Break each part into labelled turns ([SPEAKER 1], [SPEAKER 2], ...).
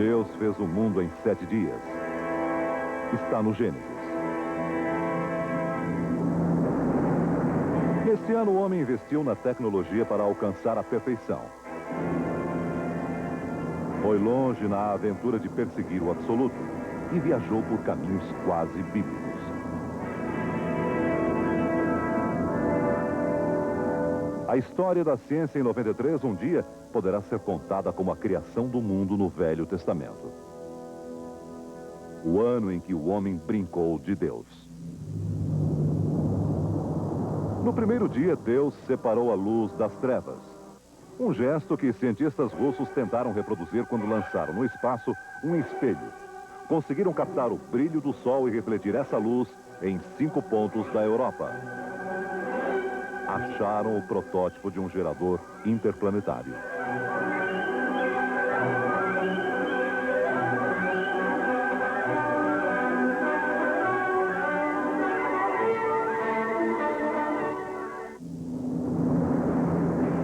[SPEAKER 1] Deus fez o mundo em 7 dias. Está no Gênesis. Neste ano, o homem investiu na tecnologia para alcançar a perfeição. Foi longe na aventura de perseguir o absoluto e viajou por caminhos quase bíblicos. A história da ciência em 93, um dia, poderá ser contada como a criação do mundo no Velho Testamento. O ano em que o homem brincou de Deus. No primeiro dia, Deus separou a luz das trevas. Um gesto que cientistas russos tentaram reproduzir quando lançaram no espaço um espelho. Conseguiram captar o brilho do Sol e refletir essa luz em 5 pontos da Europa. Acharam o protótipo de um gerador interplanetário.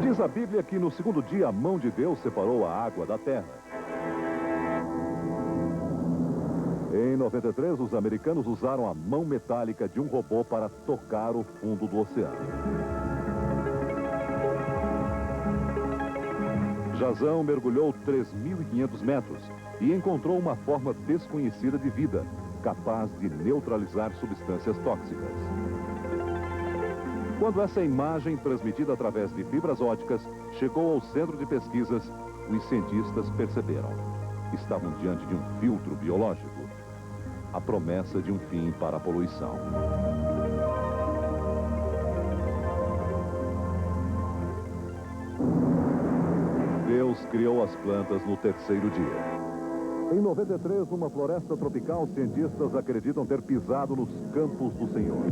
[SPEAKER 1] Diz a Bíblia que no segundo dia a mão de Deus separou a água da terra. Em 93, os americanos usaram a mão metálica de um robô para tocar o fundo do oceano. Jazão mergulhou 3.500 metros e encontrou uma forma desconhecida de vida, capaz de neutralizar substâncias tóxicas. Quando essa imagem, transmitida através de fibras óticas, chegou ao centro de pesquisas, os cientistas perceberam. Estavam diante de um filtro biológico. A promessa de um fim para a poluição. Deus criou as plantas no terceiro dia. Em 93, numa floresta tropical, cientistas acreditam ter pisado nos campos do Senhor.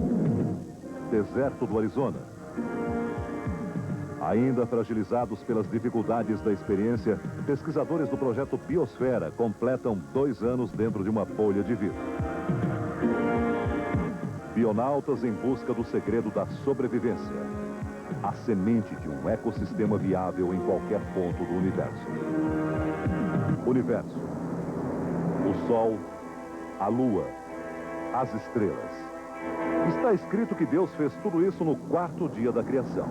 [SPEAKER 1] Deserto do Arizona. Ainda fragilizados pelas dificuldades da experiência, pesquisadores do projeto Biosfera completam 2 anos dentro de uma bolha de vidro. Bionautas em busca do segredo da sobrevivência. A semente de um ecossistema viável em qualquer ponto do universo. Universo. O Sol, a Lua, as estrelas. Está escrito que Deus fez tudo isso no 4º dia da criação.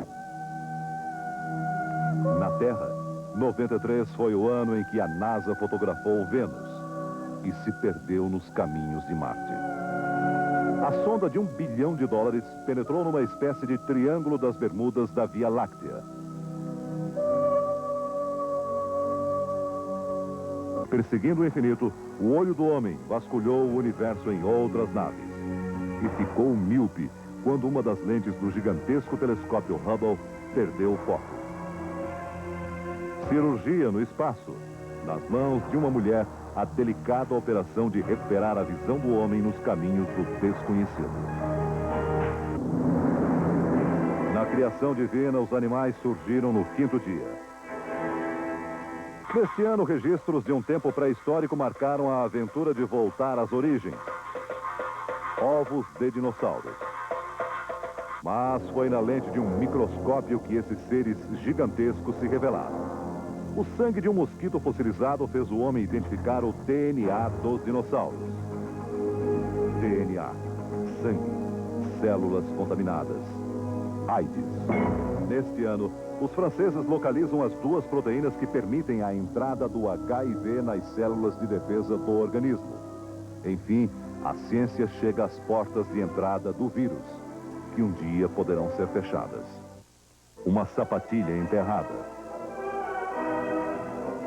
[SPEAKER 1] Na Terra, 93 foi o ano em que a NASA fotografou Vênus e se perdeu nos caminhos de Marte. A sonda de $1 bilhão penetrou numa espécie de triângulo das Bermudas da Via Láctea. Perseguindo o infinito, o olho do homem vasculhou o universo em outras naves e ficou míope quando uma das lentes do gigantesco telescópio Hubble perdeu o foco. Cirurgia no espaço. Nas mãos de uma mulher, a delicada operação de recuperar a visão do homem nos caminhos do desconhecido. Na criação divina, os animais surgiram no 5º dia. Neste ano, registros de um tempo pré-histórico marcaram a aventura de voltar às origens. Ovos de dinossauros. Mas foi na lente de um microscópio que esses seres gigantescos se revelaram. O sangue de um mosquito fossilizado fez o homem identificar o DNA dos dinossauros. DNA, sangue, células contaminadas. AIDS. Neste ano, os franceses localizam as 2 proteínas que permitem a entrada do HIV nas células de defesa do organismo. Enfim, a ciência chega às portas de entrada do vírus, que um dia poderão ser fechadas. Uma sapatilha enterrada.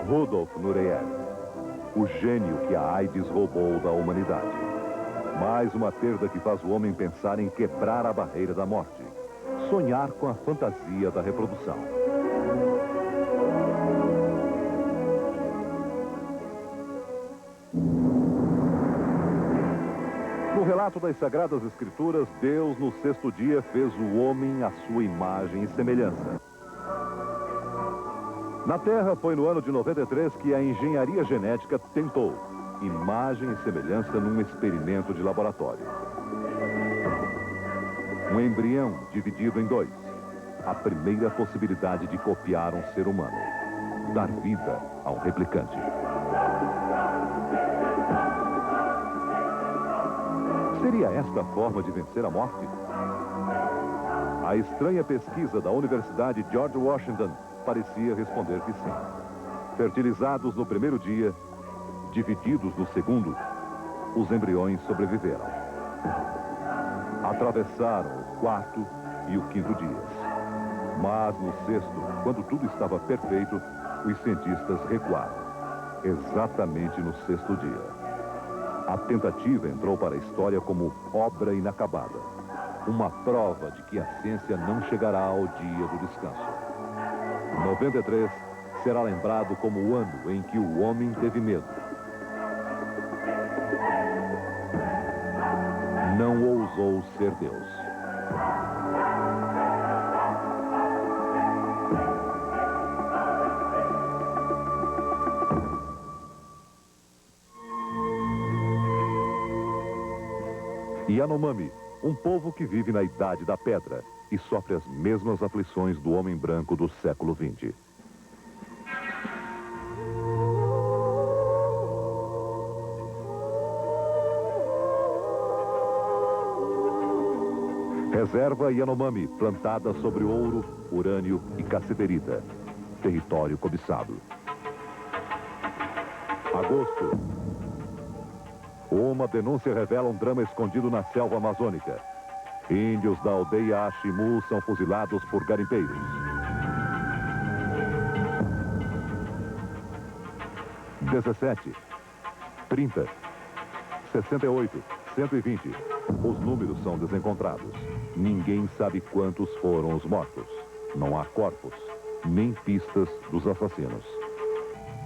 [SPEAKER 1] Rudolf Nureyev, o gênio que a AIDS roubou da humanidade. Mais uma perda que faz o homem pensar em quebrar a barreira da morte. Sonhar com a fantasia da reprodução. No relato das Sagradas Escrituras, Deus no 6º dia fez o homem à sua imagem e semelhança. Na Terra, foi no ano de 93 que a engenharia genética tentou imagem e semelhança num experimento de laboratório. Um embrião dividido em 2. A primeira possibilidade de copiar um ser humano. dar vida a um replicante. Seria esta a forma de vencer a morte? A estranha pesquisa da Universidade George Washington parecia responder que sim. Fertilizados no primeiro dia, divididos no segundo, os embriões sobreviveram. Atravessaram o quarto e o quinto dias. Mas no sexto, quando tudo estava perfeito, os cientistas recuaram. Exatamente no sexto dia. A tentativa entrou para a história como obra inacabada. Uma prova de que a ciência não chegará ao dia do descanso. 93 será lembrado como o ano em que o homem teve medo. Não ousou ser Deus. Yanomami, um povo que vive na Idade da Pedra e sofre as mesmas aflições do homem branco do século XX. Reserva Yanomami, plantada sobre ouro, urânio e cassiterita. Território cobiçado. Agosto. Uma denúncia revela um drama escondido na selva amazônica. Índios da aldeia Ashimu são fuzilados por garimpeiros. 17, 30, 68, 120. Os números são desencontrados. Ninguém sabe quantos foram os mortos. Não há corpos, nem pistas dos assassinos.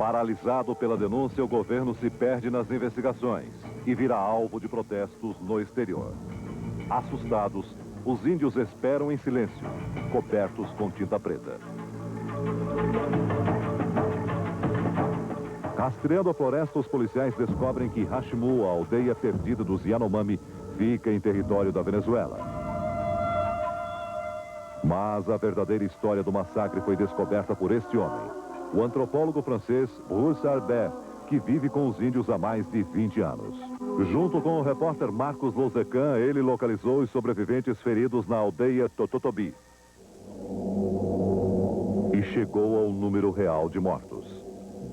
[SPEAKER 1] Paralisado pela denúncia, o governo se perde nas investigações e vira alvo de protestos no exterior. Assustados, os índios esperam em silêncio, cobertos com tinta preta. Rastreando a floresta, os policiais descobrem que Hashimu, a aldeia perdida dos Yanomami, fica em território da Venezuela. Mas a verdadeira história do massacre foi descoberta por este homem, o antropólogo francês Bruce Albert, que vive com os índios há mais de 20 anos. Junto com o repórter Marcos Lozecan, ele localizou os sobreviventes feridos na aldeia Tototobi. E chegou ao número real de mortos.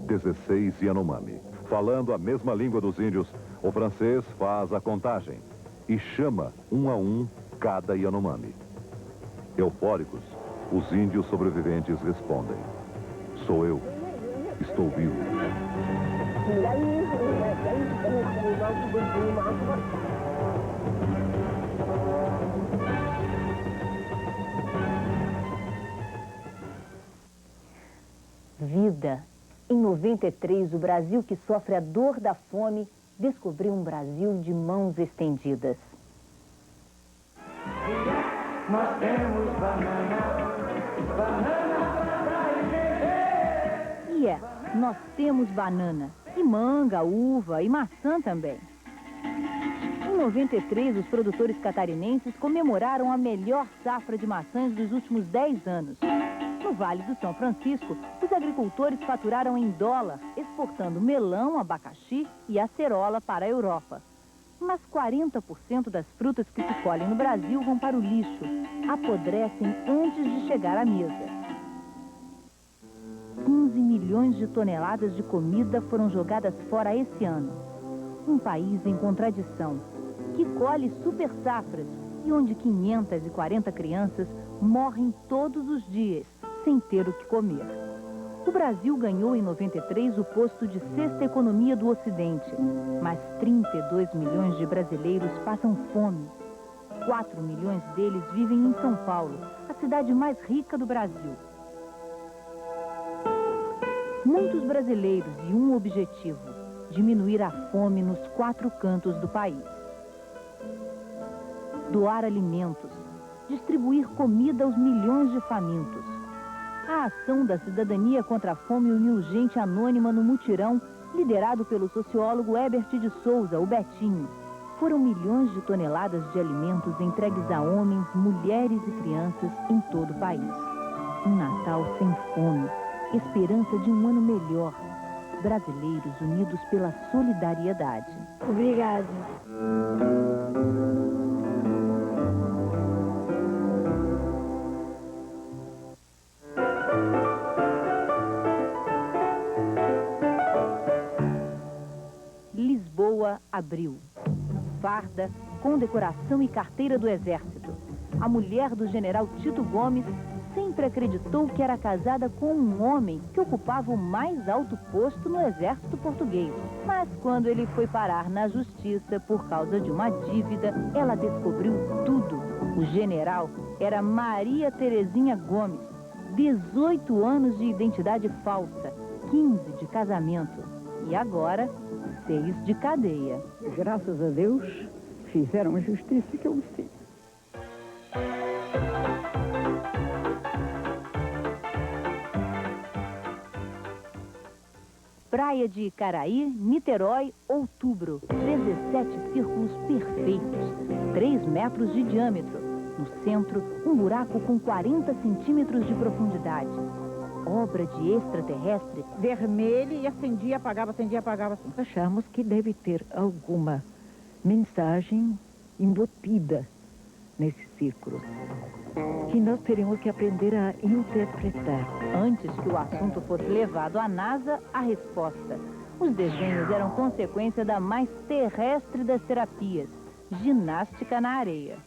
[SPEAKER 1] 16 Yanomami. Falando a mesma língua dos índios, o francês faz a contagem e chama um a um cada Yanomami. Eufóricos, os índios sobreviventes respondem: sou eu, estou vivo.
[SPEAKER 2] Vida. Em 93, o Brasil que sofre a dor da fome descobriu um Brasil de mãos estendidas.
[SPEAKER 3] Nós temos banana
[SPEAKER 2] Nós temos banana, e manga, uva e maçã também. Em 93, os produtores catarinenses comemoraram a melhor safra de maçãs dos últimos 10 anos. No Vale do São Francisco, os agricultores faturaram em dólar, exportando melão, abacaxi e acerola para a Europa. Mas 40% das frutas que se colhem no Brasil vão para o lixo, apodrecem antes de chegar à mesa. 15 milhões de toneladas de comida foram jogadas fora esse ano. Um país em contradição, que colhe super safras e onde 540 crianças morrem todos os dias, sem ter o que comer. O Brasil ganhou em 93 o posto de sexta economia do Ocidente, mas 32 milhões de brasileiros passam fome. 4 milhões deles vivem em São Paulo, a cidade mais rica do Brasil. Muitos brasileiros e um objetivo: diminuir a fome nos 4 cantos do país. Doar alimentos, distribuir comida aos milhões de famintos. A ação da Cidadania contra a Fome uniu gente anônima no mutirão, liderado pelo sociólogo Herbert de Souza, o Betinho. Foram milhões de toneladas de alimentos entregues a homens, mulheres e crianças em todo o país. Um Natal sem fome, esperança de um ano melhor. Brasileiros unidos pela solidariedade.
[SPEAKER 4] Obrigada.
[SPEAKER 2] Lisboa abriu. Farda, condecoração e carteira do Exército. A mulher do general Tito Gomes sempre acreditou que era casada com um homem que ocupava o mais alto posto no exército português. Mas quando ele foi parar na justiça por causa de uma dívida, ela descobriu tudo. O general era Maria Terezinha Gomes, 18 anos de identidade falsa, 15 de casamento e agora 6 de cadeia.
[SPEAKER 5] Graças a Deus, fizeram a justiça que eu fiz.
[SPEAKER 2] Praia de Icaraí, Niterói, outubro. 17 círculos perfeitos, 3 metros de diâmetro. No centro, um buraco com 40 centímetros de profundidade. Obra de extraterrestre.
[SPEAKER 6] Vermelho e acendia, apagava, assim.
[SPEAKER 5] Achamos que deve ter alguma mensagem embutida nesse círculo, que nós teríamos que aprender a interpretar.
[SPEAKER 2] Antes que o assunto fosse levado à NASA, a resposta. Os desenhos eram consequência da mais terrestre das terapias, ginástica na areia.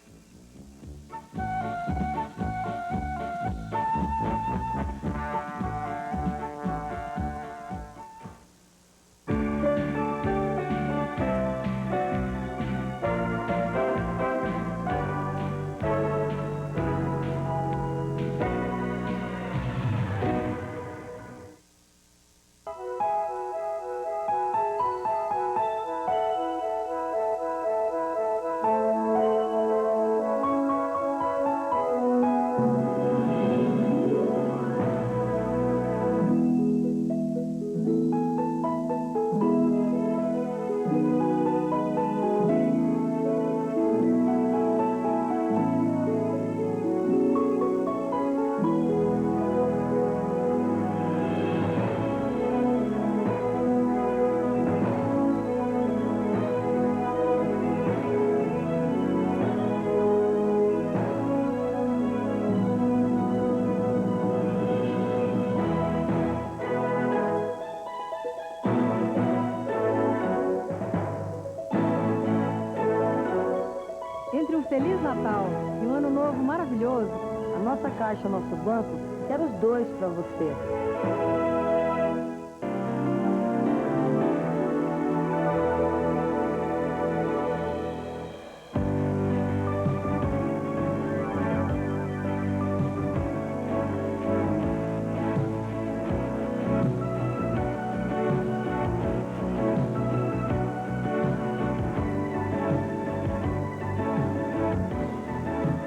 [SPEAKER 6] Entre um Feliz Natal e um Ano Novo maravilhoso, a nossa Caixa, o nosso banco, quer os dois para você.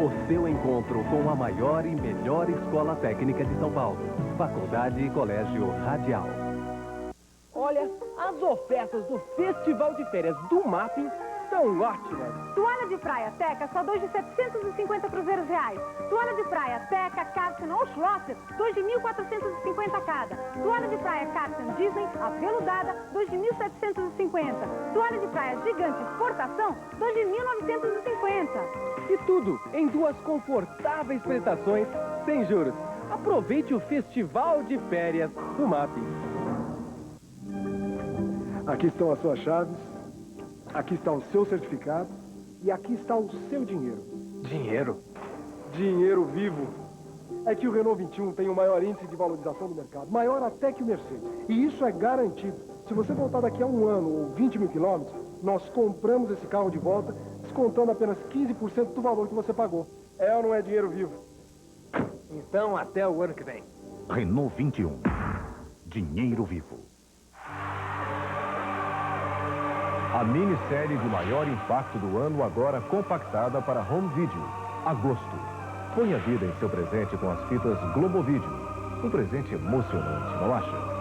[SPEAKER 7] O seu encontro com a maior e melhor escola técnica de São Paulo. Faculdade e Colégio Radial.
[SPEAKER 8] Olha, as ofertas do Festival de Férias do Mapping são ótimas.
[SPEAKER 9] Toalha de praia Teca, só 2 de 750 cruzeiros reais. Toalha de praia Teca, Carson ou Schlosser, 2 de 1.450 cada. Toalha de praia Carson Disney, aveludada, 2 de 1.750. Toalha de praia Gigante Exportação, 2 de 1.950.
[SPEAKER 8] E tudo em 2 confortáveis prestações, sem juros. Aproveite o Festival de Férias do Mapping.
[SPEAKER 10] Aqui estão as suas chaves, aqui está o seu certificado e aqui está o seu dinheiro.
[SPEAKER 8] Dinheiro?
[SPEAKER 10] Dinheiro vivo. É que o Renault 21 tem o maior índice de valorização do mercado, maior até que o Mercedes. E isso é garantido. Se você voltar daqui a 1 ano ou 20 mil quilômetros, nós compramos esse carro de volta, descontando apenas 15% do valor que você pagou. É ou não é dinheiro vivo?
[SPEAKER 8] Então, até o ano que vem.
[SPEAKER 1] Renault 21. Dinheiro vivo. A minissérie de maior impacto do ano agora compactada para home video. Agosto. Ponha vida em seu presente com as fitas Globovideo. Um presente emocionante, não acha?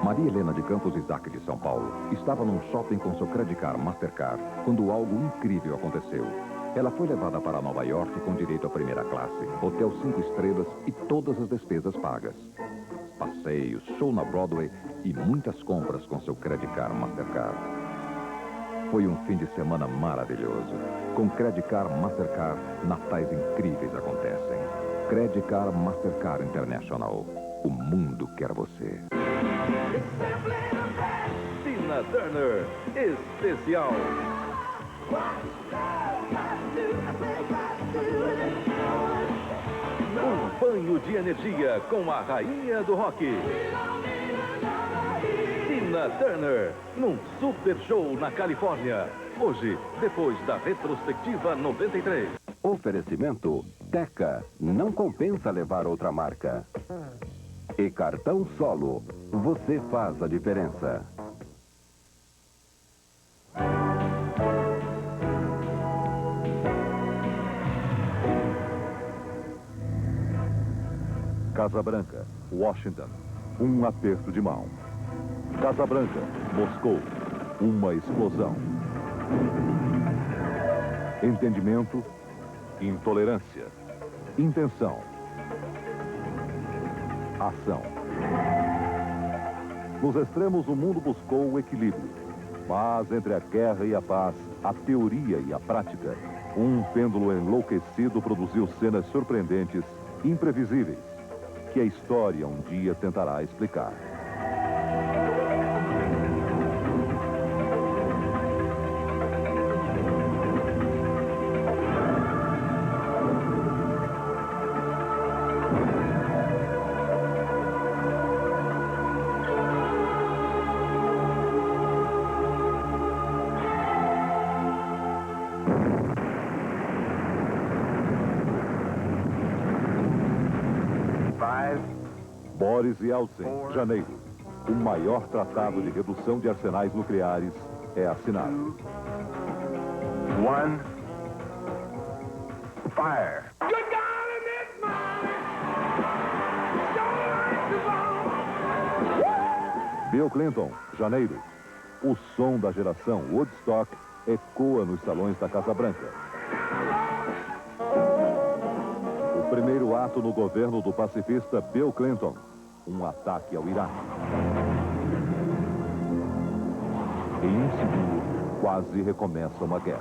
[SPEAKER 1] Maria Helena de Campos Isaac de São Paulo estava num shopping com seu Credit Card Mastercard quando algo incrível aconteceu. Ela foi levada para Nova York com direito à primeira classe, hotel 5 estrelas e todas as despesas pagas. Passeios, show na Broadway e muitas compras com seu Credit Card Mastercard. Foi um fim de semana maravilhoso. Com Credit Card Mastercard, natais incríveis acontecem. Credit Card Mastercard International. O mundo quer você.
[SPEAKER 4] Tina Turner, especial. Um banho de energia com a rainha do rock. Tina Turner, num super show na Califórnia. Hoje, depois da retrospectiva 93.
[SPEAKER 11] Oferecimento Teca. Não compensa levar outra marca. E cartão Solo. Você faz a diferença.
[SPEAKER 1] Casa Branca, Washington. Um aperto de mão. Casa Branca, Moscou. Uma explosão. Entendimento, intolerância, intenção, ação. Nos extremos, o mundo buscou o equilíbrio. Mas entre a guerra e a paz, a teoria e a prática, um pêndulo enlouquecido produziu cenas surpreendentes, imprevisíveis, que a história um dia tentará explicar. Boris Yeltsin, janeiro. O maior tratado de redução de arsenais nucleares é assinado.
[SPEAKER 11] 1. Fire.
[SPEAKER 1] Bill Clinton, janeiro. O som da geração Woodstock ecoa nos salões da Casa Branca. O primeiro ato no governo do pacifista Bill Clinton. Um ataque ao Iraque. Em um segundo, quase recomeça uma guerra.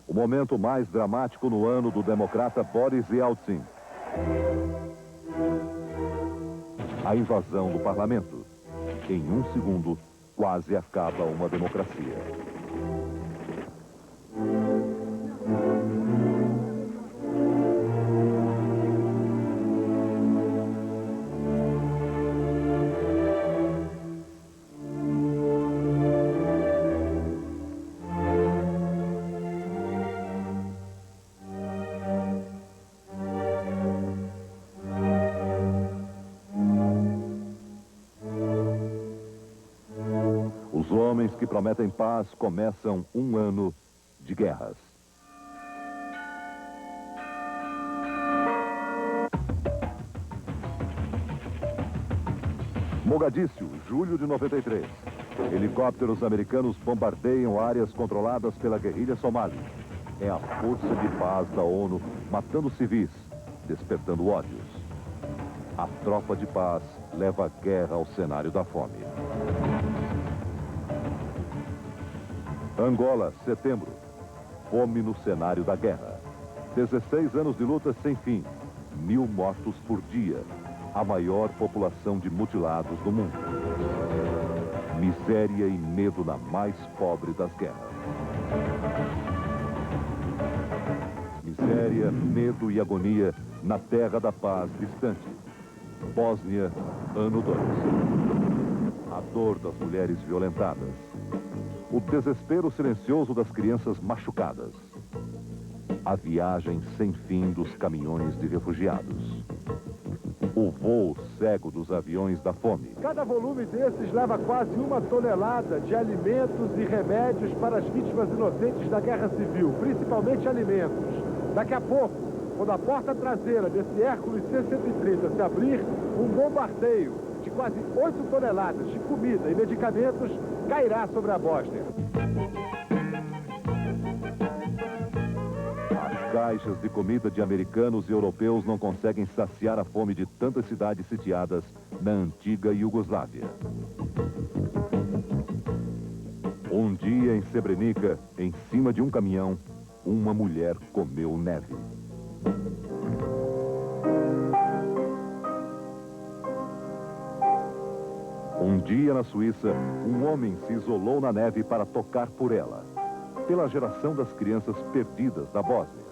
[SPEAKER 1] O momento mais dramático no ano do democrata Boris Yeltsin. A invasão do parlamento. Em um segundo, quase acaba uma democracia. Os homens que prometem paz começam um ano de guerras. Mogadíscio, julho de 93. Helicópteros americanos bombardeiam áreas controladas pela guerrilha somali. É a força de paz da ONU matando civis, despertando ódios. A tropa de paz leva a guerra ao cenário da fome. Angola, setembro. Fome no cenário da guerra. 16 anos de luta sem fim. 1000 mortos por dia. A maior população de mutilados do mundo. Miséria e medo na mais pobre das guerras. Miséria, medo e agonia na terra da paz distante. Bósnia, ano 2. A dor das mulheres violentadas. O desespero silencioso das crianças machucadas. A viagem sem fim dos caminhões de refugiados. O voo cego dos aviões da fome.
[SPEAKER 10] Cada volume desses leva quase 1 tonelada de alimentos e remédios para as vítimas inocentes da Guerra Civil, principalmente alimentos. Daqui a pouco, quando a porta traseira desse Hércules C-130 se abrir, um bombardeio de quase 8 toneladas de comida e medicamentos cairá sobre a Bósnia.
[SPEAKER 1] As caixas de comida de americanos e europeus não conseguem saciar a fome de tantas cidades sitiadas na antiga Iugoslávia. Um dia em Srebrenica, em cima de um caminhão, uma mulher comeu neve. Um dia na Suíça, um homem se isolou na neve para tocar por ela, pela geração das crianças perdidas da Bósnia.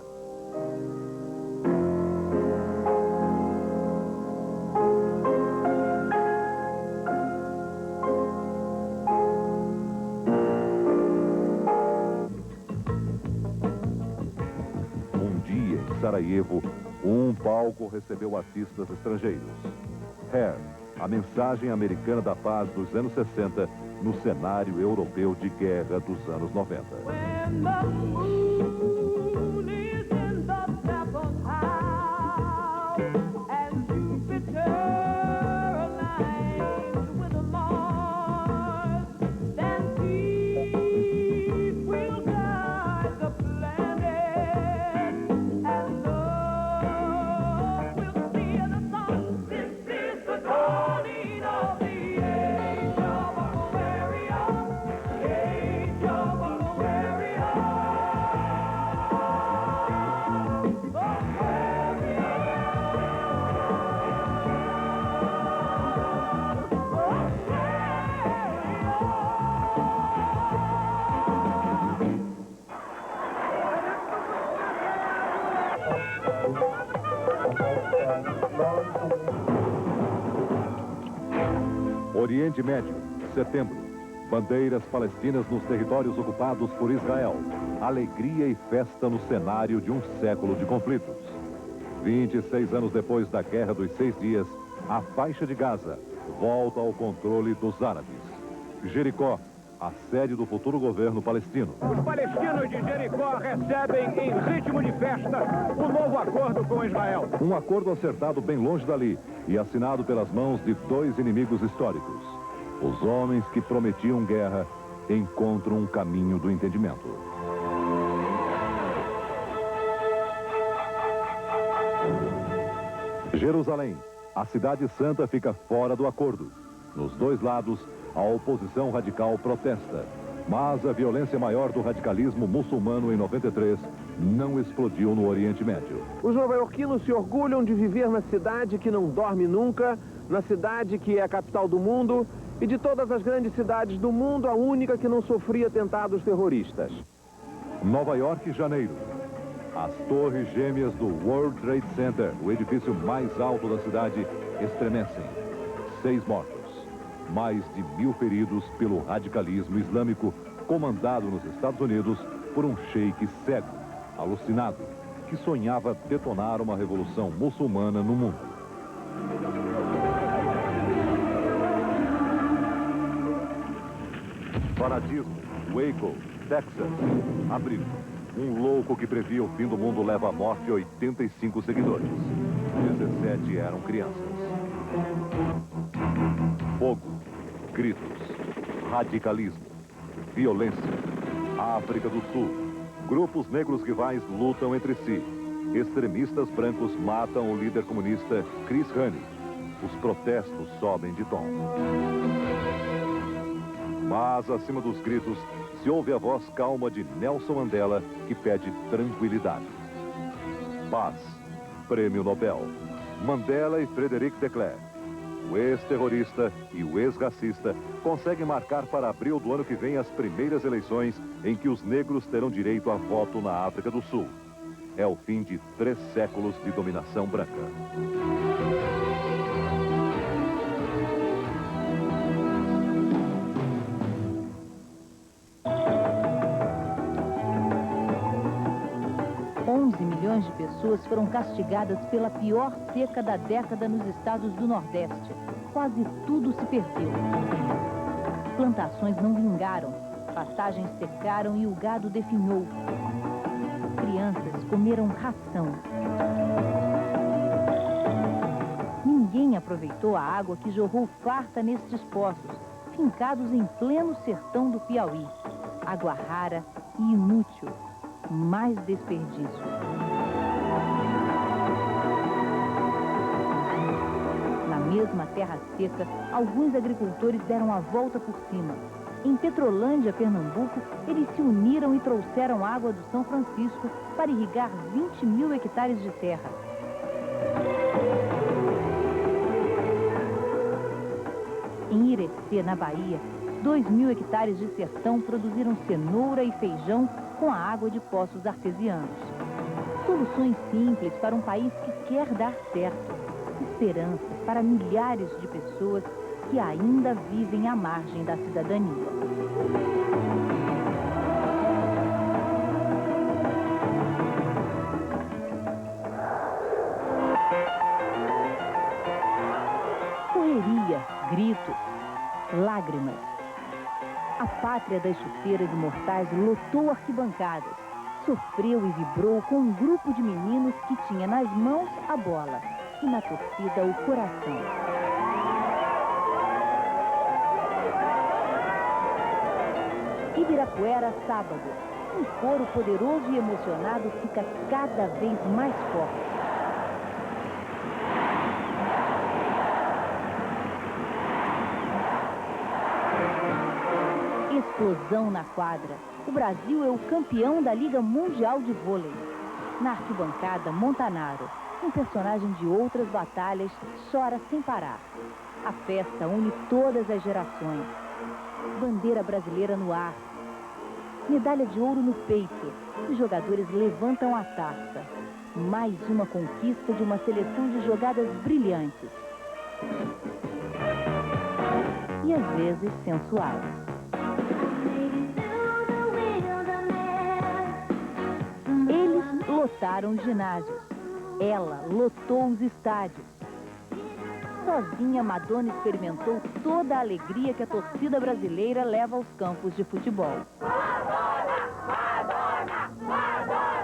[SPEAKER 1] Um dia em Sarajevo, um palco recebeu artistas estrangeiros. Hair, a mensagem americana da paz dos anos 60 no cenário europeu de guerra dos anos 90. Oriente Médio, setembro. Bandeiras palestinas nos territórios ocupados por Israel. Alegria e festa no cenário de um século de conflitos. 26 anos depois da Guerra dos 6 Dias, a faixa de Gaza volta ao controle dos árabes. Jericó, a sede do futuro governo palestino.
[SPEAKER 12] Os palestinos de Jericó recebem em ritmo de festa o novo acordo com Israel.
[SPEAKER 1] Um acordo acertado bem longe dali e assinado pelas mãos de 2 inimigos históricos. Os homens que prometiam guerra encontram um caminho do entendimento. Jerusalém, a cidade santa, fica fora do acordo. Nos 2 lados, a oposição radical protesta. Mas a violência maior do radicalismo muçulmano em 93 não explodiu no Oriente Médio.
[SPEAKER 12] Os nova-iorquinos se orgulham de viver na cidade que não dorme nunca, na cidade que é a capital do mundo e de todas as grandes cidades do mundo, a única que não sofria atentados terroristas.
[SPEAKER 1] Nova York, janeiro. As torres gêmeas do World Trade Center, o edifício mais alto da cidade, estremecem. 6 mortos. Mais de 1000 feridos pelo radicalismo islâmico, comandado nos Estados Unidos por um sheik cego, alucinado, que sonhava detonar uma revolução muçulmana no mundo. Fanatismo, Waco, Texas, abril. Um louco que previa o fim do mundo leva à morte 85 seguidores. 17 eram crianças. Fogo, gritos, radicalismo, violência. África do Sul. Grupos negros rivais lutam entre si. Extremistas brancos matam o líder comunista Chris Hani. Os protestos sobem de tom. Mas, acima dos gritos, se ouve a voz calma de Nelson Mandela, que pede tranquilidade. Paz, Prêmio Nobel. Mandela e Frederic de Klerk, o ex-terrorista e o ex-racista, conseguem marcar para abril do ano que vem as primeiras eleições em que os negros terão direito a voto na África do Sul. É o fim de 3 séculos de dominação branca.
[SPEAKER 2] milhões de pessoas foram castigadas pela pior seca da década nos estados do Nordeste. Quase tudo se perdeu. Plantações não vingaram, pastagens secaram e o gado definhou. Crianças comeram ração. Ninguém aproveitou a água que jorrou farta nestes poços, fincados em pleno sertão do Piauí. Água rara e inútil. Mais desperdício. Na mesma terra seca, alguns agricultores deram a volta por cima. Em Petrolândia, Pernambuco, eles se uniram e trouxeram água do São Francisco para irrigar 20 mil hectares de terra. Em Irecê, na Bahia, 2 mil hectares de sertão produziram cenoura e feijão com a água de poços artesianos. Soluções simples para um país que quer dar certo. Esperanças para milhares de pessoas que ainda vivem à margem da cidadania. Correria, gritos, lágrimas. A pátria das chuteiras imortais lotou arquibancadas, sofreu e vibrou com um grupo de meninos que tinha nas mãos a bola e na torcida o coração. Ibirapuera, sábado. Um coro poderoso e emocionado fica cada vez mais forte. Explosão na quadra. O Brasil é o campeão da Liga Mundial de Vôlei. Na arquibancada, Montanaro, um personagem de outras batalhas, chora sem parar. A festa une todas as gerações. Bandeira brasileira no ar. Medalha de ouro no peito. Os jogadores levantam a taça. Mais uma conquista de uma seleção de jogadas brilhantes. E às vezes sensuais. Eles lotaram os ginásios. Ela lotou os estádios. Sozinha, Madonna experimentou toda a alegria que a torcida brasileira leva aos campos de futebol. Madonna, Madonna, Madonna.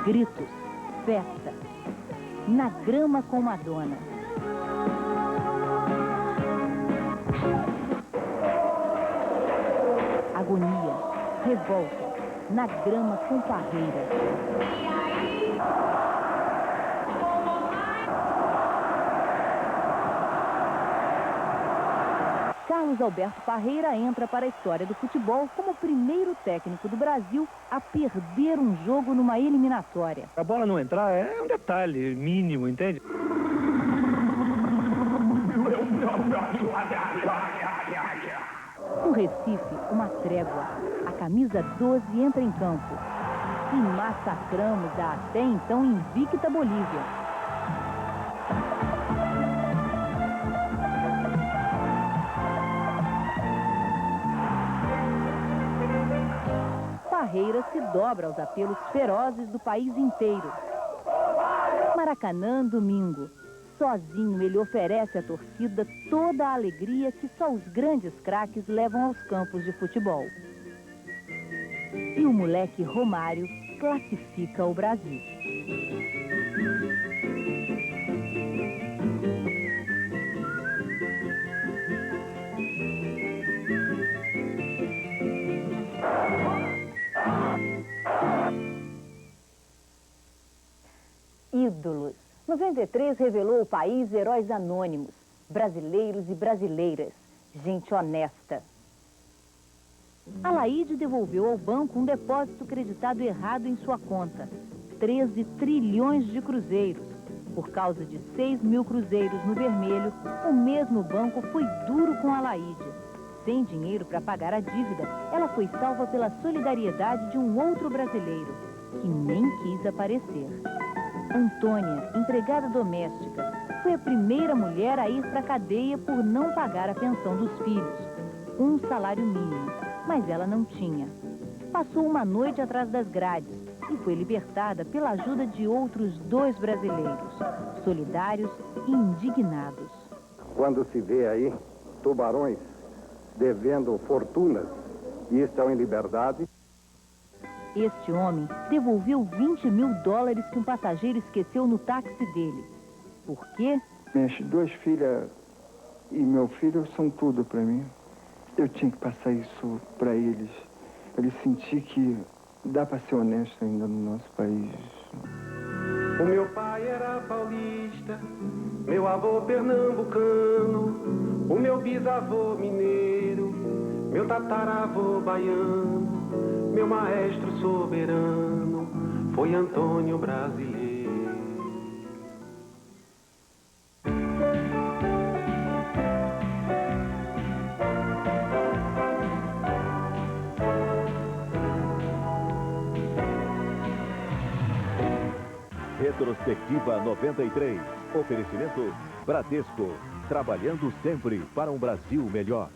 [SPEAKER 2] Gritos, festa, na grama com Madonna. Agonia, revolta, na grama com Parreira. Carlos Alberto Parreira entra para a história do futebol como o primeiro técnico do Brasil a perder um jogo numa eliminatória.
[SPEAKER 13] A bola não entrar é um detalhe mínimo, entende?
[SPEAKER 2] No Recife, uma trégua. A camisa 12 entra em campo. E massacramos a até então invicta Bolívia. Parreira se dobra aos apelos ferozes do país inteiro. Maracanã, domingo. Sozinho, ele oferece à torcida toda a alegria que só os grandes craques levam aos campos de futebol. E o moleque Romário classifica o Brasil. Ídolos. 93 revelou ao país heróis anônimos, brasileiros e brasileiras, gente honesta. Alaide devolveu ao banco um depósito creditado errado em sua conta, 13 trilhões de cruzeiros. Por causa de 6 mil cruzeiros no vermelho, o mesmo banco foi duro com Alaide. Sem dinheiro para pagar a dívida, ela foi salva pela solidariedade de um outro brasileiro, que nem quis aparecer. Antônia, empregada doméstica, foi a primeira mulher a ir para a cadeia por não pagar a pensão dos filhos, um salário mínimo, mas ela não tinha. Passou uma noite atrás das grades e foi libertada pela ajuda de outros 2 brasileiros, solidários e indignados.
[SPEAKER 14] Quando se vê aí tubarões devendo fortunas e estão em liberdade...
[SPEAKER 2] Este homem devolveu $20 mil que um passageiro esqueceu no táxi dele. Por quê?
[SPEAKER 15] Minhas 2 filhas e meu filho são tudo para mim. Eu tinha que passar isso para eles sentir que dá para ser honesto ainda no nosso país.
[SPEAKER 16] O meu pai era paulista, meu avô pernambucano, o meu bisavô mineiro, meu tataravô baiano, meu maestro soberano foi Antônio Brasileiro.
[SPEAKER 1] Retrospectiva 93. Oferecimento Bradesco. Trabalhando sempre para um Brasil melhor.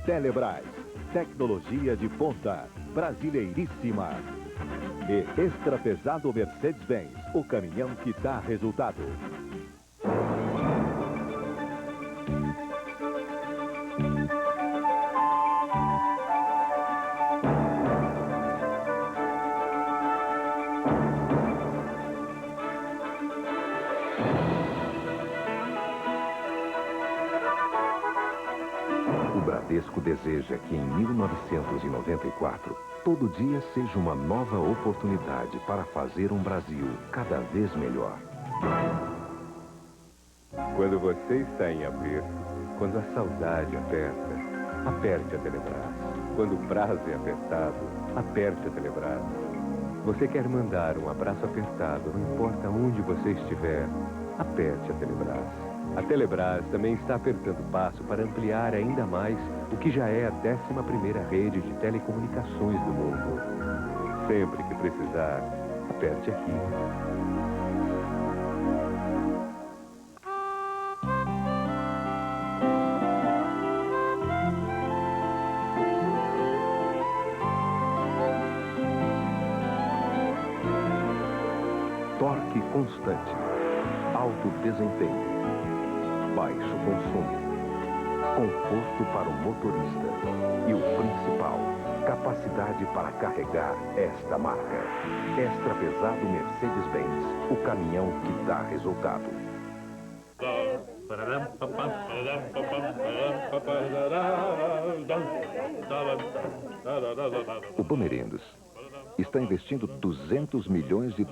[SPEAKER 1] Telebrás. Tecnologia de ponta. Brasileiríssima. E extra pesado Mercedes-Benz. O caminhão que dá resultado.
[SPEAKER 11] O Bradesco deseja que em 1994, todo dia seja uma nova oportunidade para fazer um Brasil cada vez melhor.
[SPEAKER 17] Quando você está em aperto, quando a saudade aperta, aperte a Telebrás. Quando o prazo é apertado, aperte a Telebrás. Você quer mandar um abraço apertado, não importa onde você estiver, aperte a Telebrás. A Telebrás também está apertando o passo para ampliar ainda mais o que já é a 11ª rede de telecomunicações do mundo. Sempre que precisar, aperte aqui.
[SPEAKER 11] Torque constante, alto desempenho, baixo consumo, conforto para o motorista e o principal, capacidade para carregar esta marca. Extra pesado Mercedes-Benz, o caminhão que dá resultado. O Bandeirantes está investindo $200 milhões em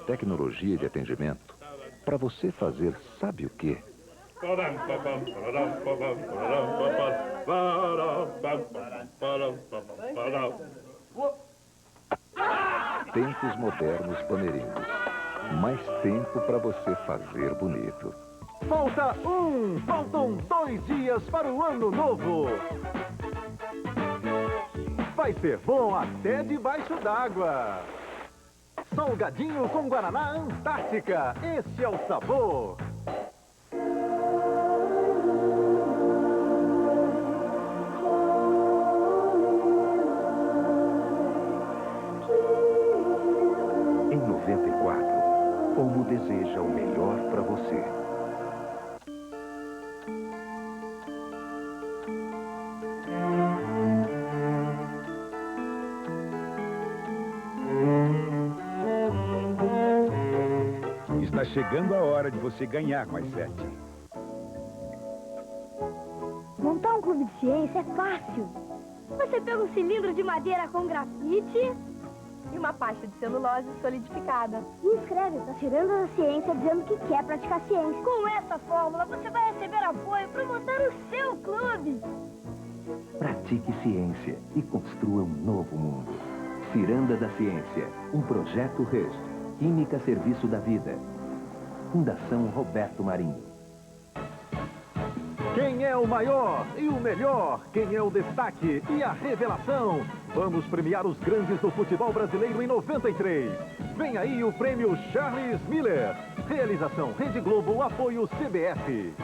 [SPEAKER 11] tecnologia de atendimento para você fazer sabe o quê? Tempos modernos Bandeirantes. Mais tempo para você fazer bonito.
[SPEAKER 12] Faltam 2 dias para o ano novo. Vai ser bom até debaixo d'água. Salgadinho com Guaraná Antártica. Esse é o sabor.
[SPEAKER 11] Em 94, Omo deseja o melhor para você.
[SPEAKER 18] Está chegando a hora de você ganhar com as 7.
[SPEAKER 19] Montar um clube de ciência é fácil. Você pega um cilindro de madeira com grafite
[SPEAKER 9] e uma pasta de celulose solidificada.
[SPEAKER 19] E escreve para Ciranda da Ciência dizendo que quer praticar ciência. Com essa fórmula, você vai receber apoio para montar o seu clube.
[SPEAKER 20] Pratique ciência e construa um novo mundo. Ciranda da Ciência, um projeto REST, Química Serviço da Vida. Fundação Roberto Marinho.
[SPEAKER 12] Quem é o maior e o melhor? Quem é o destaque e a revelação?
[SPEAKER 1] Vamos premiar os grandes do futebol brasileiro em 93. Vem aí o prêmio Charles Miller. Realização Rede Globo, apoio CBF.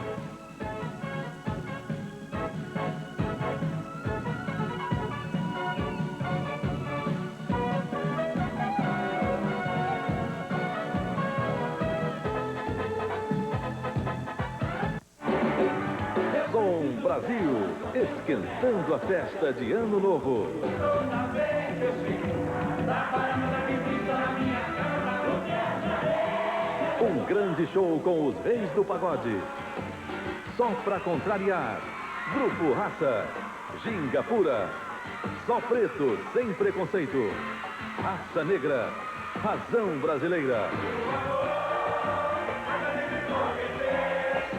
[SPEAKER 1] Som Brasil, esquentando a festa de Ano Novo. Um grande show com os reis do pagode. Só pra contrariar. Grupo Raça, Ginga Pura, Só Preto, sem preconceito. Raça Negra, Razão Brasileira.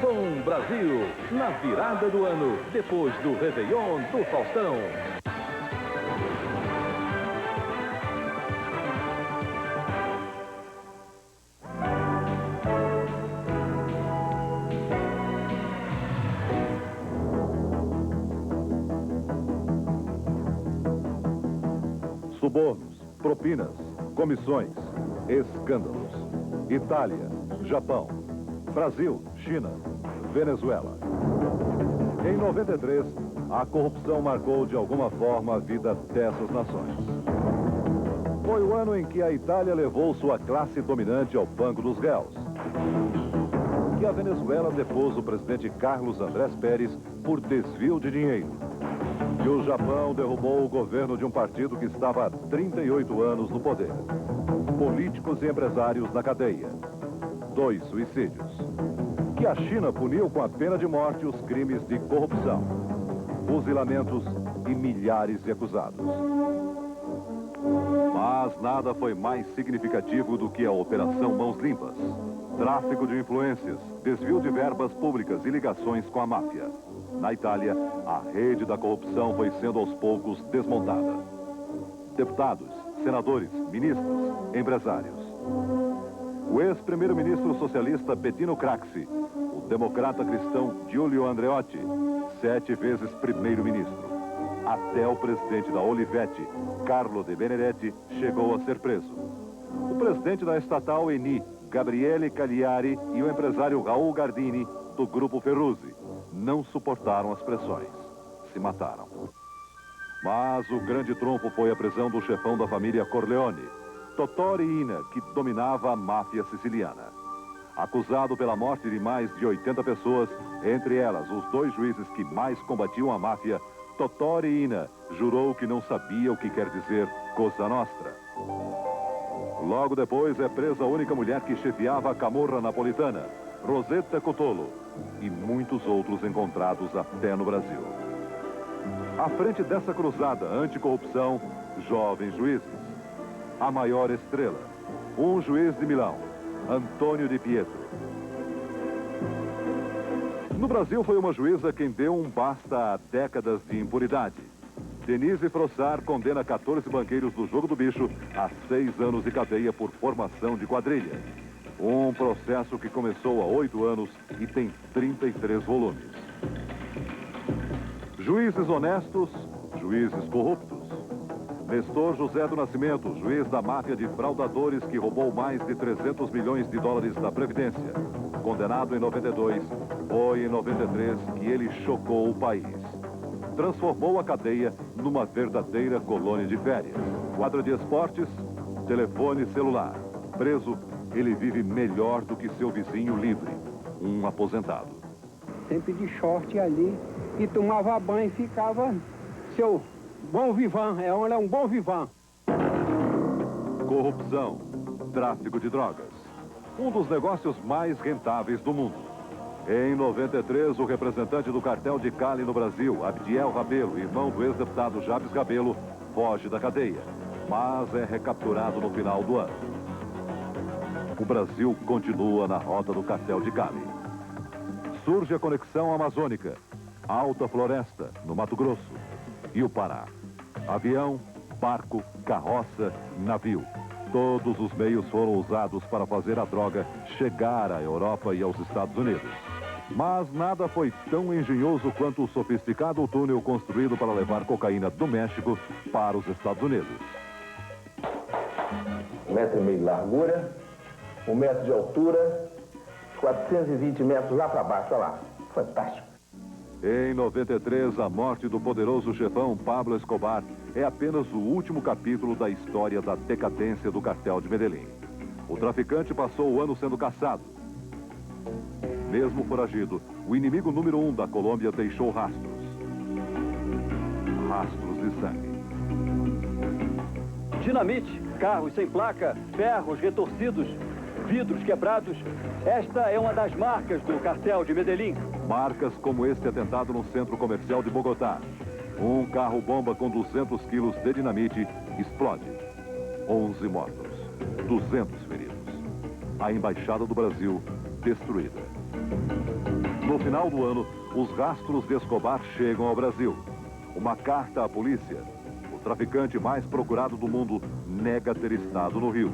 [SPEAKER 1] Som Brasil, na virada do ano, depois do Réveillon do Faustão. Subornos, propinas, comissões, escândalos. Itália, Japão, Brasil, China, Venezuela. Em 93, a corrupção marcou de alguma forma a vida dessas nações. Foi o ano em que a Itália levou sua classe dominante ao banco dos réus. Que a Venezuela depôs o presidente Carlos Andrés Pérez por desvio de dinheiro. E o Japão derrubou o governo de um partido que estava há 38 anos no poder. Políticos e empresários na cadeia. 2 suicídios. Que a China puniu com a pena de morte os crimes de corrupção, fuzilamentos e milhares de acusados. Mas nada foi mais significativo do que a Operação Mãos Limpas. Tráfico de influências, desvio de verbas públicas e ligações com a máfia. Na Itália, a rede da corrupção foi sendo aos poucos desmontada. Deputados, senadores, ministros, empresários. O ex-primeiro-ministro socialista Bettino Craxi, o democrata cristão Giulio Andreotti, 7 vezes primeiro-ministro. Até o presidente da Olivetti, Carlo De Benedetti, chegou a ser preso. O presidente da estatal Eni, Gabriele Cagliari, e o empresário Raul Gardini, do Grupo Ferruzzi, não suportaram as pressões. Se mataram. Mas o grande trunfo foi a prisão do chefão da família Corleone, Totò Riina, que dominava a máfia siciliana. Acusado pela morte de mais de 80 pessoas, entre elas os 2 juízes que mais combatiam a máfia, Totò Riina jurou que não sabia o que quer dizer Cosa Nostra. Logo depois é presa a única mulher que chefiava a camorra napolitana, Rosetta Cotolo, e muitos outros encontrados até no Brasil. À frente dessa cruzada anticorrupção, jovens juízes. A maior estrela, um juiz de Milão, Antônio Di Pietro. No Brasil foi uma juíza quem deu um basta a décadas de impunidade. Denise Frossar condena 14 banqueiros do Jogo do Bicho a 6 anos de cadeia por formação de quadrilha. Um processo que começou há 8 anos e tem 33 volumes. Juízes honestos, juízes corruptos. Nestor José do Nascimento, juiz da máfia de fraudadores que roubou mais de 300 milhões de dólares da Previdência. Condenado em 92, foi em 93 que ele chocou o país. Transformou a cadeia numa verdadeira colônia de férias. Quadra de esportes, telefone celular. Preso, ele vive melhor do que seu vizinho livre, um aposentado.
[SPEAKER 21] Sempre de short ali, e tomava banho e ficava seu bom vivan, é um bom vivan.
[SPEAKER 1] Corrupção, tráfico de drogas, um dos negócios mais rentáveis do mundo. Em 93, o representante do cartel de Cali no Brasil, Abdiel Rabelo, irmão do ex-deputado Jabes Rabelo, foge da cadeia, mas é recapturado no final do ano. O Brasil continua na rota do cartel de Cali. Surge a conexão amazônica, Alta Floresta, no Mato Grosso, e o Pará. Avião, barco, carroça, navio. Todos os meios foram usados para fazer a droga chegar à Europa e aos Estados Unidos. Mas nada foi tão engenhoso quanto o sofisticado túnel construído para levar cocaína do México para os Estados Unidos.
[SPEAKER 12] 1,5 metro de largura, 1 metro de altura, 420 metros lá para baixo, olha lá. Fantástico.
[SPEAKER 1] Em 93, a morte do poderoso chefão Pablo Escobar é apenas o último capítulo da história da decadência do cartel de Medellín. O traficante passou o ano sendo caçado. Mesmo foragido, o inimigo número 1 da Colômbia deixou rastros. Rastros de sangue.
[SPEAKER 3] Dinamite, carros sem placa, ferros retorcidos, vidros quebrados. Esta é uma das marcas do cartel de Medellín.
[SPEAKER 1] Marcas como este atentado no centro comercial de Bogotá. Um carro-bomba com 200 quilos de dinamite explode. 11 mortos, 200 feridos. A Embaixada do Brasil destruída. No final do ano, os rastros de Escobar chegam ao Brasil. Uma carta à polícia. O traficante mais procurado do mundo nega ter estado no Rio.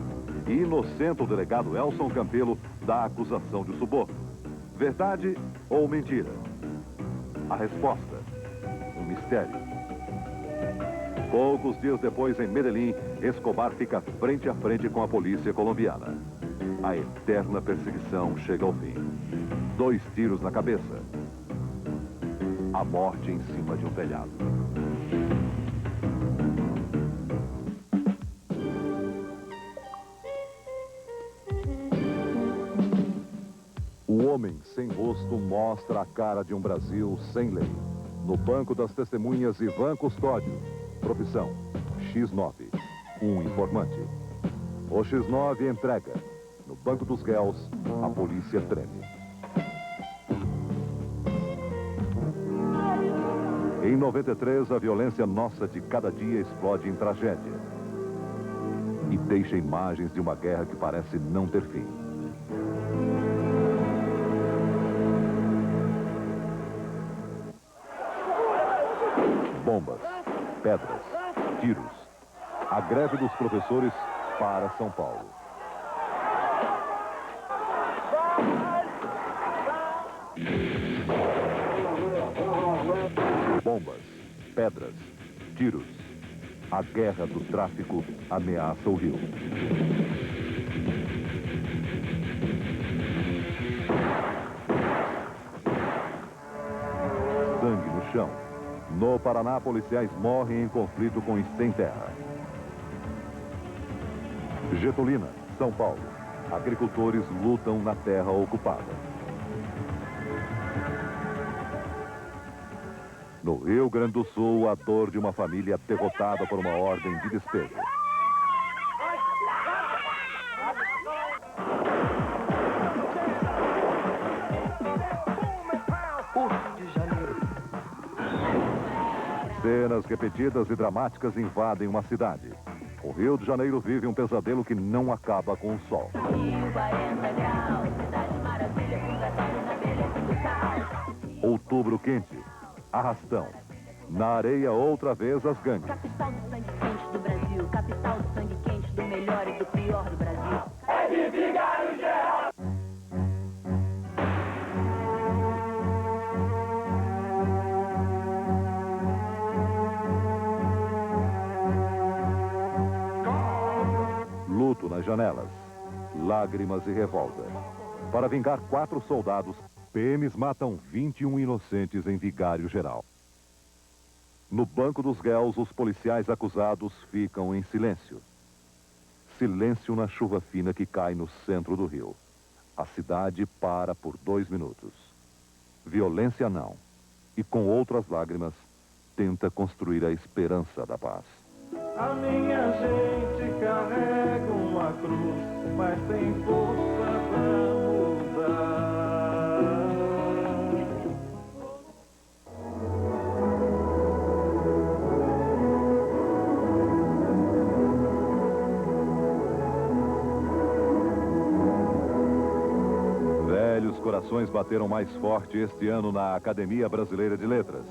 [SPEAKER 1] E inocenta o delegado Elson Campelo da acusação de suborno. Verdade ou mentira? A resposta, um mistério. Poucos dias depois, em Medellín, Escobar fica frente a frente com a polícia colombiana. A eterna perseguição chega ao fim. 2 tiros na cabeça. A morte em cima de um telhado. O homem sem rosto mostra a cara de um Brasil sem lei. No banco das testemunhas, Ivan Custódio. Profissão, X9. Um informante. O X9 entrega. No banco dos réus, a polícia treme. Em 93, a violência nossa de cada dia explode em tragédia. E deixa imagens de uma guerra que parece não ter fim. Bombas, pedras, tiros. A greve dos professores para São Paulo. Bombas, pedras, tiros. A guerra do tráfico ameaça o Rio. Sangue no chão. No Paraná, policiais morrem em conflito com sem terra. Getulina, São Paulo. Agricultores lutam na terra ocupada. No Rio Grande do Sul, a dor de uma família derrotada por uma ordem de despejo. Cenas repetidas e dramáticas invadem uma cidade. O Rio de Janeiro vive um pesadelo que não acaba com o sol. Outubro quente. Arrastão. Na areia, outra vez, as gangues.
[SPEAKER 2] Capital do sangue quente do Brasil. Capital do sangue quente do melhor e do pior do Brasil.
[SPEAKER 16] É de vigário geral.
[SPEAKER 1] Luto nas janelas. Lágrimas e revolta. Para vingar 4 soldados, PMs matam 21 inocentes em Vigário Geral. No banco dos réus, os policiais acusados ficam em silêncio. Silêncio na chuva fina que cai no centro do Rio. A cidade para por 2 minutos. Violência não. E com outras lágrimas, tenta construir a esperança da paz.
[SPEAKER 16] A minha gente carrega uma cruz, mas tem força pra mudar.
[SPEAKER 1] Velhos corações bateram mais forte este ano na Academia Brasileira de Letras.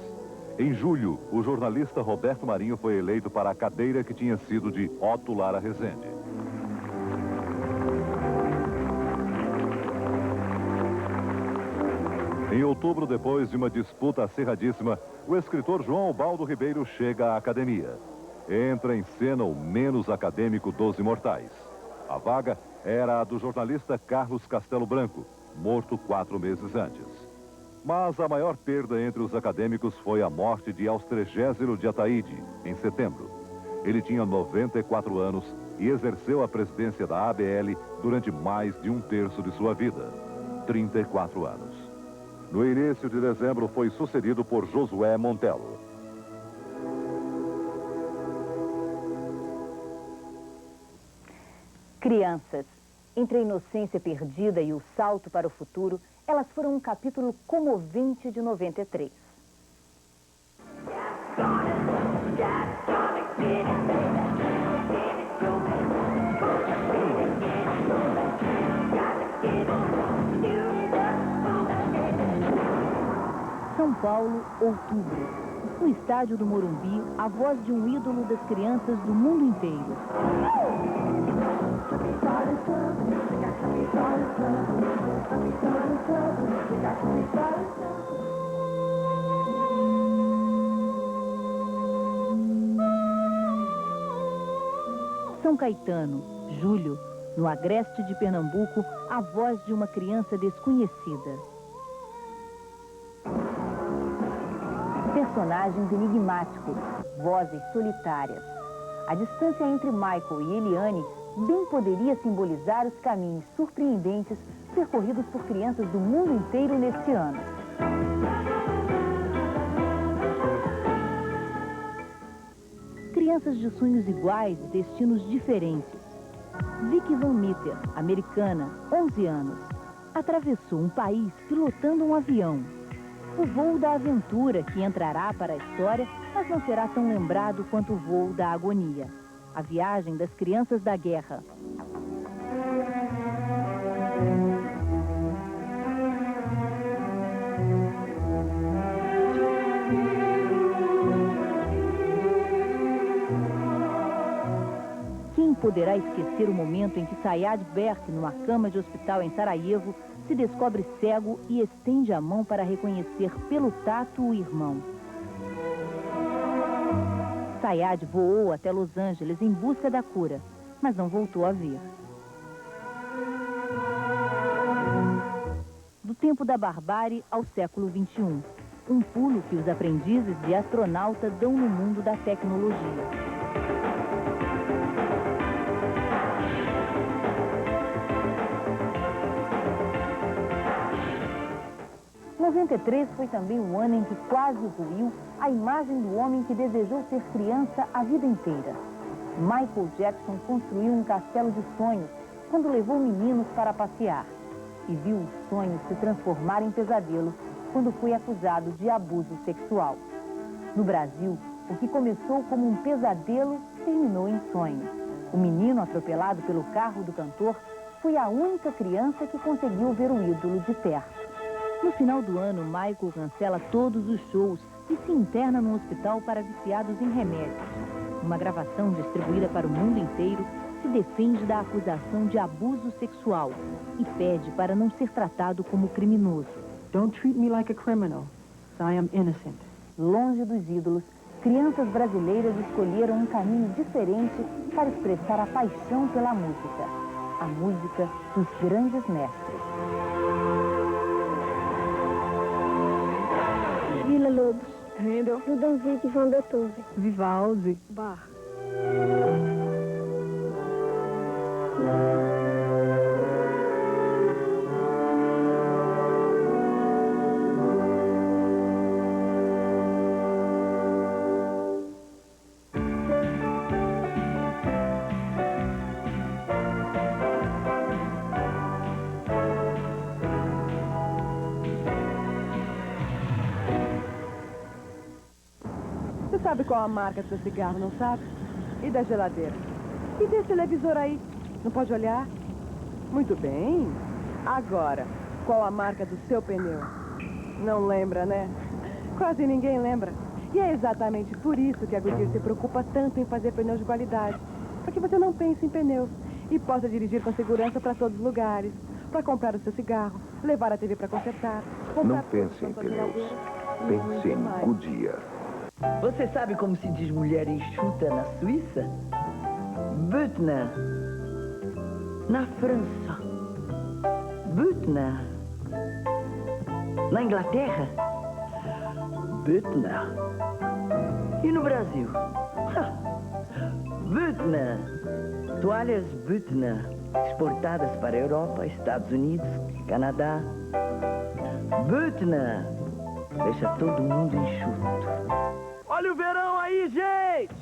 [SPEAKER 1] Em julho, o jornalista Roberto Marinho foi eleito para a cadeira que tinha sido de Otto Lara Rezende. Em outubro, depois de uma disputa acirradíssima, o escritor João Ubaldo Ribeiro chega à academia. Entra em cena o menos acadêmico dos imortais. A vaga era a do jornalista Carlos Castelo Branco, morto 4 meses antes. Mas a maior perda entre os acadêmicos foi a morte de Austregésilo de Ataíde, em setembro. Ele tinha 94 anos e exerceu a presidência da ABL durante mais de 1/3 de sua vida, 34 anos. No início de dezembro foi sucedido por Josué Montello.
[SPEAKER 2] Crianças. Entre a inocência perdida e o salto para o futuro, elas foram um capítulo comovente de 93. São Paulo, outubro. No estádio do Morumbi, a voz de um ídolo das crianças do mundo inteiro. São Caetano, julho, no agreste de Pernambuco, a voz de uma criança desconhecida. Personagens enigmáticos, vozes solitárias. A distância entre Michael e Eliane bem poderia simbolizar os caminhos surpreendentes percorridos por crianças do mundo inteiro neste ano. Crianças de sonhos iguais e destinos diferentes. Vicky Van Meter, americana, 11 anos, atravessou um país pilotando um avião. O voo da aventura, que entrará para a história, mas não será tão lembrado quanto o voo da agonia. A viagem das crianças da guerra. Quem poderá esquecer o momento em que Sayad Berk, numa cama de hospital em Sarajevo, se descobre cego e estende a mão para reconhecer pelo tato o irmão. Sayad voou até Los Angeles em busca da cura, mas não voltou a ver. Do tempo da barbárie ao século XXI, um pulo que os aprendizes de astronauta dão no mundo da tecnologia. 93 foi também um ano em que quase ruiu a imagem do homem que desejou ser criança a vida inteira. Michael Jackson construiu um castelo de sonhos quando levou meninos para passear e viu os sonhos se transformar em pesadelos quando foi acusado de abuso sexual. No Brasil, o que começou como um pesadelo terminou em sonho. O menino atropelado pelo carro do cantor foi a única criança que conseguiu ver o ídolo de perto. No final do ano, Michael cancela todos os shows e se interna num hospital para viciados em remédios. Uma gravação distribuída para o mundo inteiro se defende da acusação de abuso sexual e pede para não ser tratado como criminoso.
[SPEAKER 6] Don't treat me like a criminal. I am innocent.
[SPEAKER 2] Longe dos ídolos, crianças brasileiras escolheram um caminho diferente para expressar a paixão pela música. A música dos grandes mestres.
[SPEAKER 19] Vila Lobos, Handel, Ludovic van Beethoven,
[SPEAKER 6] Vivaldi,
[SPEAKER 19] Bach.
[SPEAKER 6] Você sabe qual a marca do seu cigarro, não sabe? E da geladeira? E desse televisor aí? Não pode olhar? Muito bem. Agora, qual a marca do seu pneu? Não lembra, né? Quase ninguém lembra. E é exatamente por isso que a Goodyear se preocupa tanto em fazer pneus de qualidade. Para que você não pense em pneus e possa dirigir com segurança para todos os lugares. Para comprar o seu cigarro, levar a TV para consertar,
[SPEAKER 11] Não pense em pneus. Pense em Goodyear.
[SPEAKER 5] Você sabe como se diz mulher enxuta na Suíça? Büttner. Na França. Büttner. Na Inglaterra? Büttner. E no Brasil? Büttner. Toalhas Büttner, exportadas para a Europa, Estados Unidos, Canadá. Büttner. Deixa todo mundo enxuto.
[SPEAKER 12] Olha o verão aí, gente!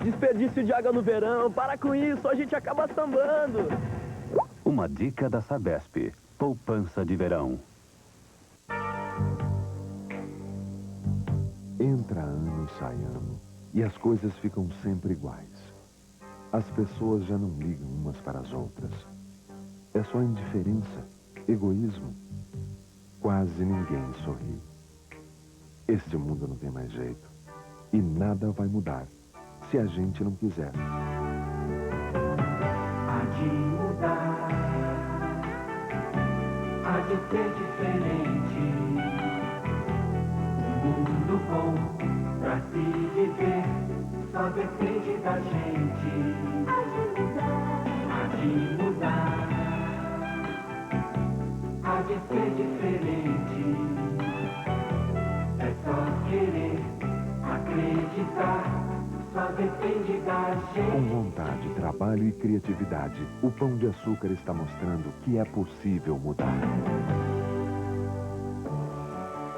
[SPEAKER 12] Desperdício de água no verão, para com isso, a gente acaba sambando.
[SPEAKER 22] Uma dica da Sabesp, poupança de verão.
[SPEAKER 23] Entra ano e sai ano, e as coisas ficam sempre iguais. As pessoas já não ligam umas para as outras. É só indiferença, egoísmo. Quase ninguém sorri. Este mundo não tem mais jeito. E nada vai mudar, se a gente não quiser.
[SPEAKER 16] Há de mudar, há de ser diferente. Um mundo bom pra se viver só depende da gente. Há de mudar, há de ser diferente. É só querer acreditar. Só depende da gente.
[SPEAKER 23] Com vontade, trabalho e criatividade, o Pão de Açúcar está mostrando que é possível mudar.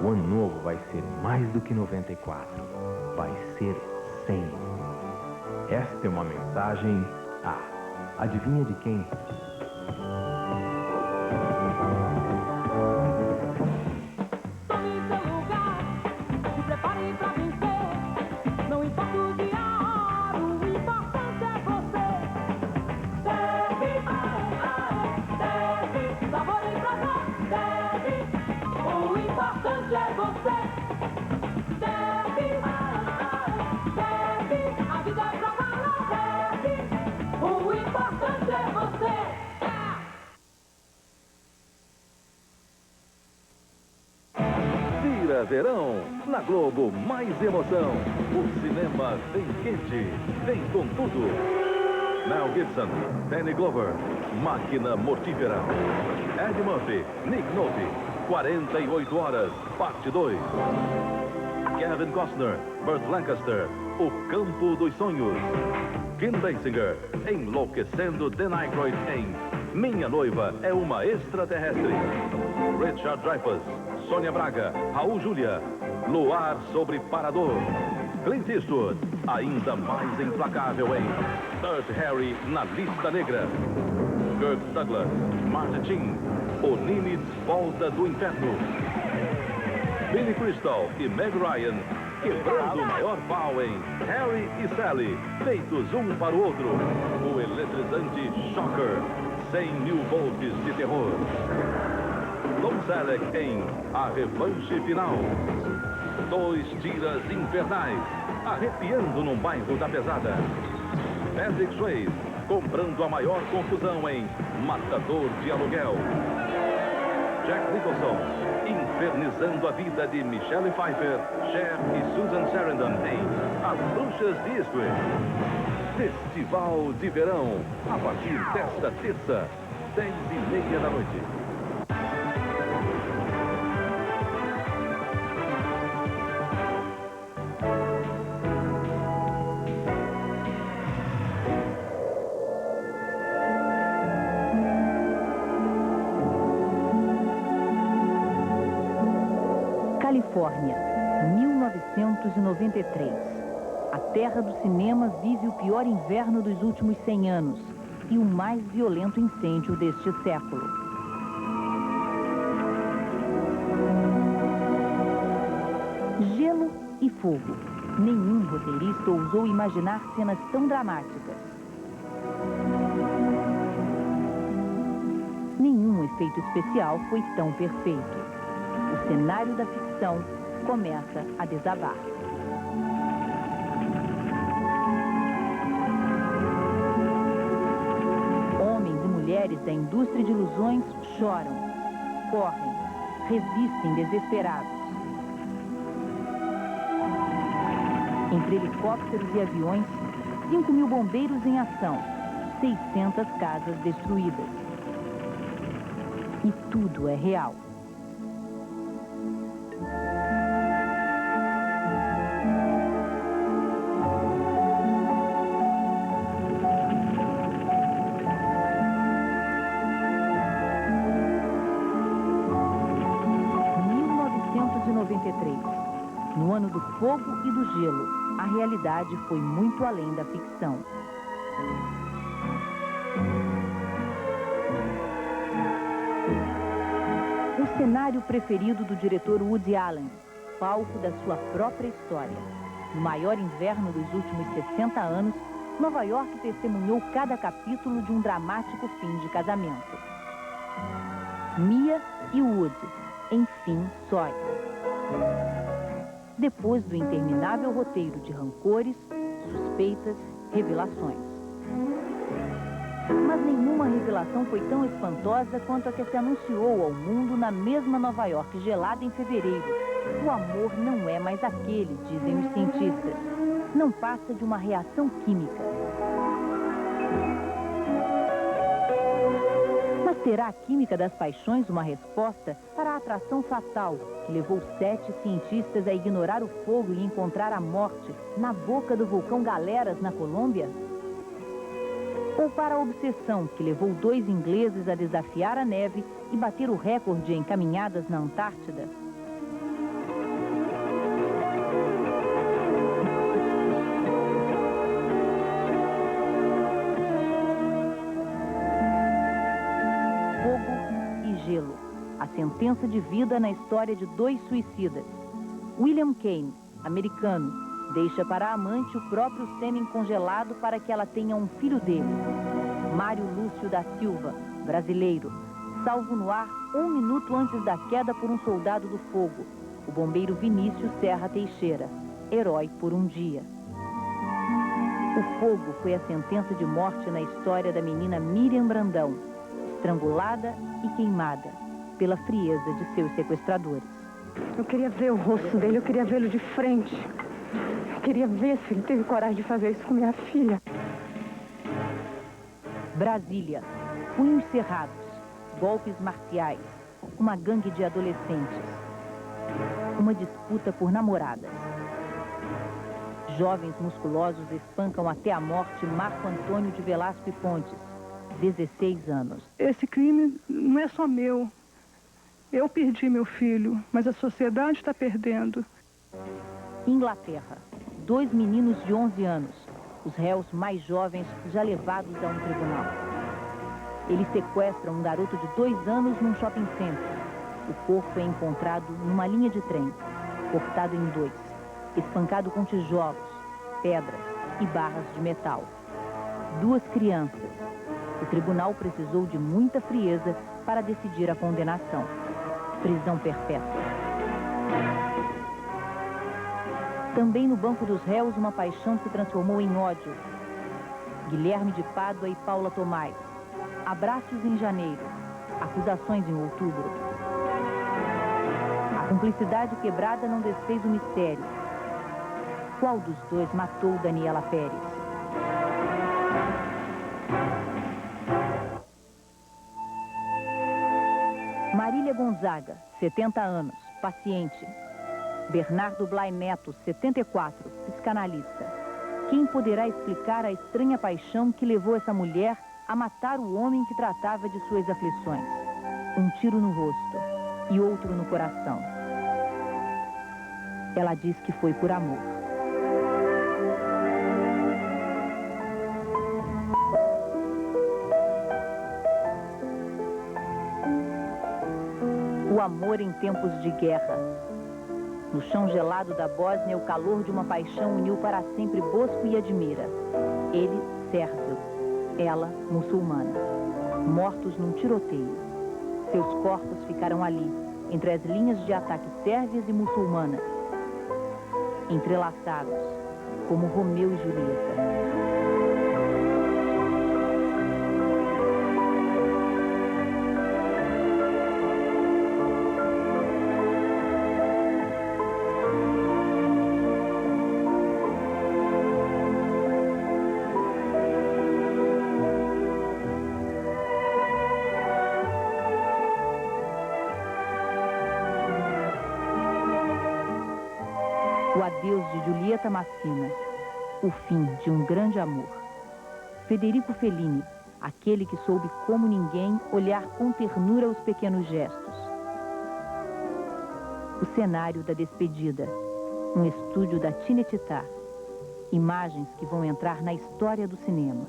[SPEAKER 24] O ano novo vai ser mais do que 94. Vai ser 100. Esta é uma mensagem... adivinha de quem?
[SPEAKER 4] Verão, na Globo, mais emoção. O cinema vem quente, vem com tudo. Mel Gibson, Danny Glover, Máquina Mortífera. Ed Murphy, Nick Nolte, 48 Horas, parte 2. Kevin Costner, Burt Lancaster, O Campo dos Sonhos. Kim Basinger, enlouquecendo Dan Aykroyd em Minha Noiva é uma Extraterrestre. Richard Dreyfuss, Sônia Braga, Raul Júlia, Luar sobre Parador. Clint Eastwood, ainda mais implacável em Dirty Harry na Lista Negra. Kirk Douglas, Martin Sheen, O Nimitz Volta do Inferno. Billy Crystal e Meg Ryan, quebrando o maior pau em Harry e Sally, feitos um para o outro. O eletrizante Shocker, 100.000 volts de terror. Tom Selleck em A Revanche Final. 2 tiras infernais, arrepiando num bairro da pesada. Patrick Swayze, comprando a maior confusão em Matador de Aluguel. Jack Nicholson, infernizando a vida de Michelle Pfeiffer, Cher e Susan Sarandon em As Bruxas de Eastwick. Festival de Verão, a partir desta terça, 10h30 da noite.
[SPEAKER 2] Califórnia, 1993. A terra do cinema vive o pior inverno dos últimos 100 anos e o mais violento incêndio deste século. Gelo e fogo. Nenhum roteirista ousou imaginar cenas tão dramáticas. Nenhum efeito especial foi tão perfeito. O cenário da ficção começa a desabar. Homens e mulheres mulheres da indústria de ilusões choram, correm, resistem desesperados. Entre helicópteros e aviões, 5.000 bombeiros em ação, 600 casas destruídas. E tudo é real. No ano do fogo e do gelo, a realidade foi muito além da ficção. O cenário preferido do diretor Woody Allen, palco da sua própria história. No maior inverno dos últimos 60 anos, Nova York testemunhou cada capítulo de um dramático fim de casamento. Mia e Woody, enfim, sóis. Depois do interminável roteiro de rancores, suspeitas, revelações. Mas nenhuma revelação foi tão espantosa quanto a que se anunciou ao mundo na mesma Nova York gelada em fevereiro. O amor não é mais aquele, dizem os cientistas. Não passa de uma reação química. Mas terá a química das paixões uma resposta para a atração fatal que levou 7 cientistas a ignorar o fogo e encontrar a morte na boca do vulcão Galeras, na Colômbia? Ou para a obsessão que levou 2 ingleses a desafiar a neve e bater o recorde em caminhadas na Antártida? Gelo, a sentença de vida na história de 2 suicidas. William Kane, americano, deixa para a amante o próprio sêmen congelado para que ela tenha um filho dele. Mário Lúcio da Silva, brasileiro, salvo no ar 1 minuto antes da queda por um soldado do fogo. O bombeiro Vinícius Serra Teixeira, herói por um dia. O fogo foi a sentença de morte na história da menina Miriam Brandão, estrangulada e queimada pela frieza de seus sequestradores.
[SPEAKER 6] Eu queria ver o rosto dele, eu queria vê-lo de frente. Eu queria ver se ele teve coragem de fazer isso com minha filha.
[SPEAKER 2] Brasília, punhos cerrados, golpes marciais, uma gangue de adolescentes. Uma disputa por namoradas. Jovens musculosos espancam até a morte Marco Antônio de Velasco e Pontes, 16 anos.
[SPEAKER 7] Esse crime não é só meu. Eu perdi meu filho, mas a sociedade está perdendo.
[SPEAKER 2] Inglaterra. 2 meninos de 11 anos, os réus mais jovens já levados a um tribunal. Eles sequestram um garoto de 2 anos num shopping center. O corpo é encontrado numa linha de trem, cortado em 2, espancado com tijolos, pedras e barras de metal. 2 crianças. O tribunal precisou de muita frieza para decidir a condenação. Prisão perpétua. Também no banco dos réus, uma paixão se transformou em ódio. Guilherme de Pádua e Paula Tomás. Abraços em janeiro. Acusações em outubro. A cumplicidade quebrada não desfez o mistério. Qual dos 2 matou Daniela Pérez? Marília Gonzaga, 70 anos, paciente. Bernardo Blay Neto, 74, psicanalista. Quem poderá explicar a estranha paixão que levou essa mulher a matar o homem que tratava de suas aflições? Um tiro no rosto e outro no coração. Ela diz que foi por amor. O amor em tempos de guerra. No chão gelado da Bósnia, o calor de uma paixão uniu para sempre Bosco e Admira. Ele, sérvio. Ela, muçulmana. Mortos num tiroteio. Seus corpos ficaram ali, entre as linhas de ataque sérvias e muçulmanas. Entrelaçados, como Romeu e Julieta. de Giulietta Massina, o fim de um grande amor. Federico Fellini, aquele que soube como ninguém olhar com ternura os pequenos gestos. O cenário da despedida, um estúdio da Cinecittà, imagens que vão entrar na história do cinema.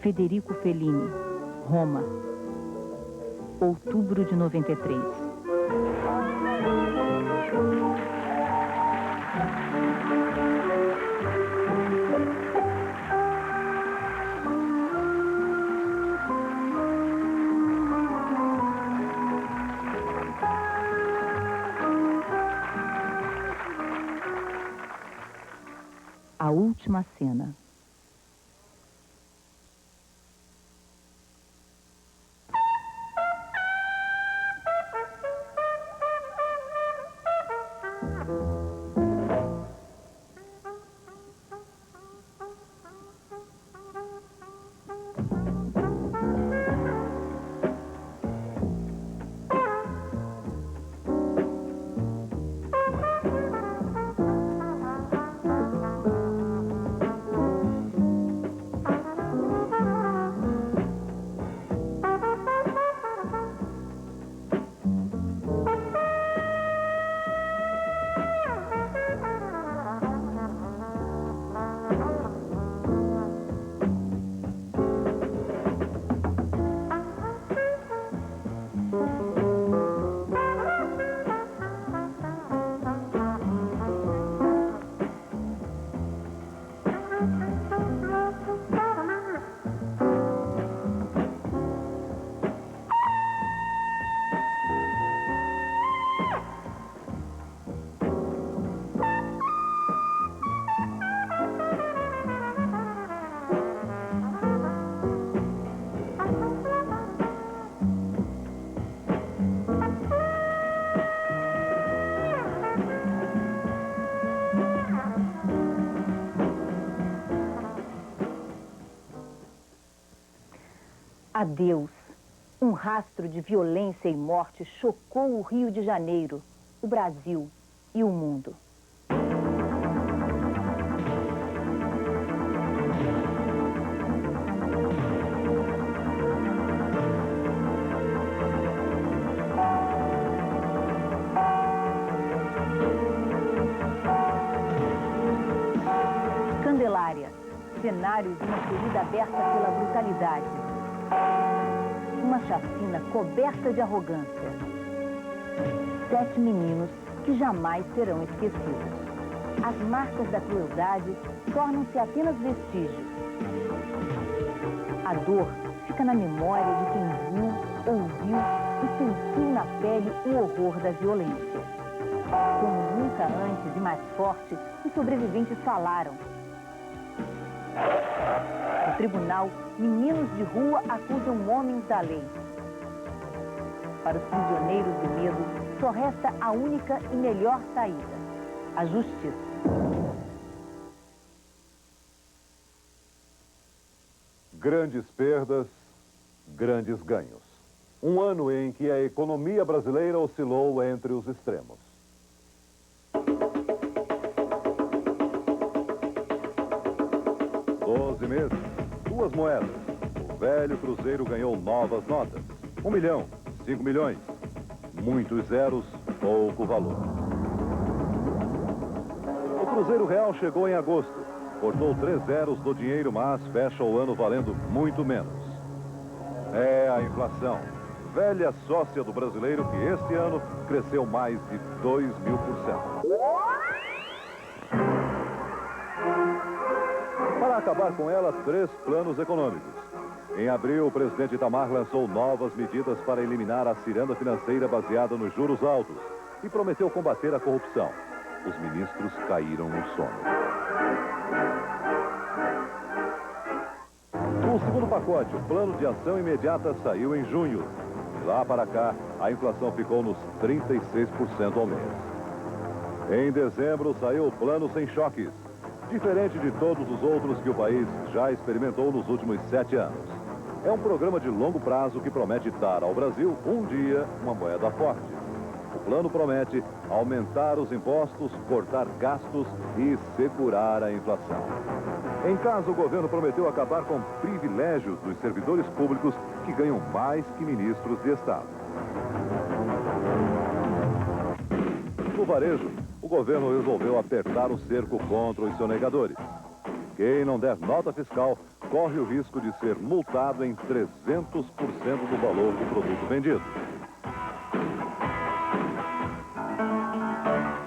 [SPEAKER 2] Federico Fellini, Roma, outubro de 93. A última cena. Adeus. Um rastro de violência e morte chocou o Rio de Janeiro, o Brasil e o mundo. Candelária, cenário de uma ferida aberta pela brutalidade. Uma chacina coberta de arrogância. 7 meninos que jamais serão esquecidos. As marcas da crueldade tornam-se apenas vestígios. A dor fica na memória de quem viu, ouviu e sentiu na pele o horror da violência. Como nunca antes e mais forte, os sobreviventes falaram. No tribunal, meninos de rua acusam homens da lei. Para os prisioneiros do medo, só resta a única e melhor saída: a justiça.
[SPEAKER 1] Grandes perdas, grandes ganhos. Um ano em que a economia brasileira oscilou entre os extremos. 12 meses, 2 moedas. O velho cruzeiro ganhou novas notas. 1 milhão, 5 milhões. Muitos zeros, pouco valor. O cruzeiro real chegou em agosto. Cortou 3 zeros do dinheiro, mas fecha o ano valendo muito menos. É a inflação, velha sócia do brasileiro, que este ano cresceu mais de 2.000%. Para acabar com ela, 3 planos econômicos. Em abril, o presidente Itamar lançou novas medidas para eliminar a ciranda financeira baseada nos juros altos e prometeu combater a corrupção. Os ministros caíram no sono. O segundo pacote, o plano de ação imediata, saiu em junho. De lá para cá, a inflação ficou nos 36% ao mês. Em dezembro, saiu o plano sem choques, diferente de todos os outros que o país já experimentou nos últimos 7 anos. É um programa de longo prazo que promete dar ao Brasil, um dia, uma moeda forte. O plano promete aumentar os impostos, cortar gastos e segurar a inflação. Em casa, o governo prometeu acabar com privilégios dos servidores públicos que ganham mais que ministros de Estado. No varejo, o governo resolveu apertar o cerco contra os sonegadores. Quem não der nota fiscal corre o risco de ser multado em 300% do valor do produto vendido.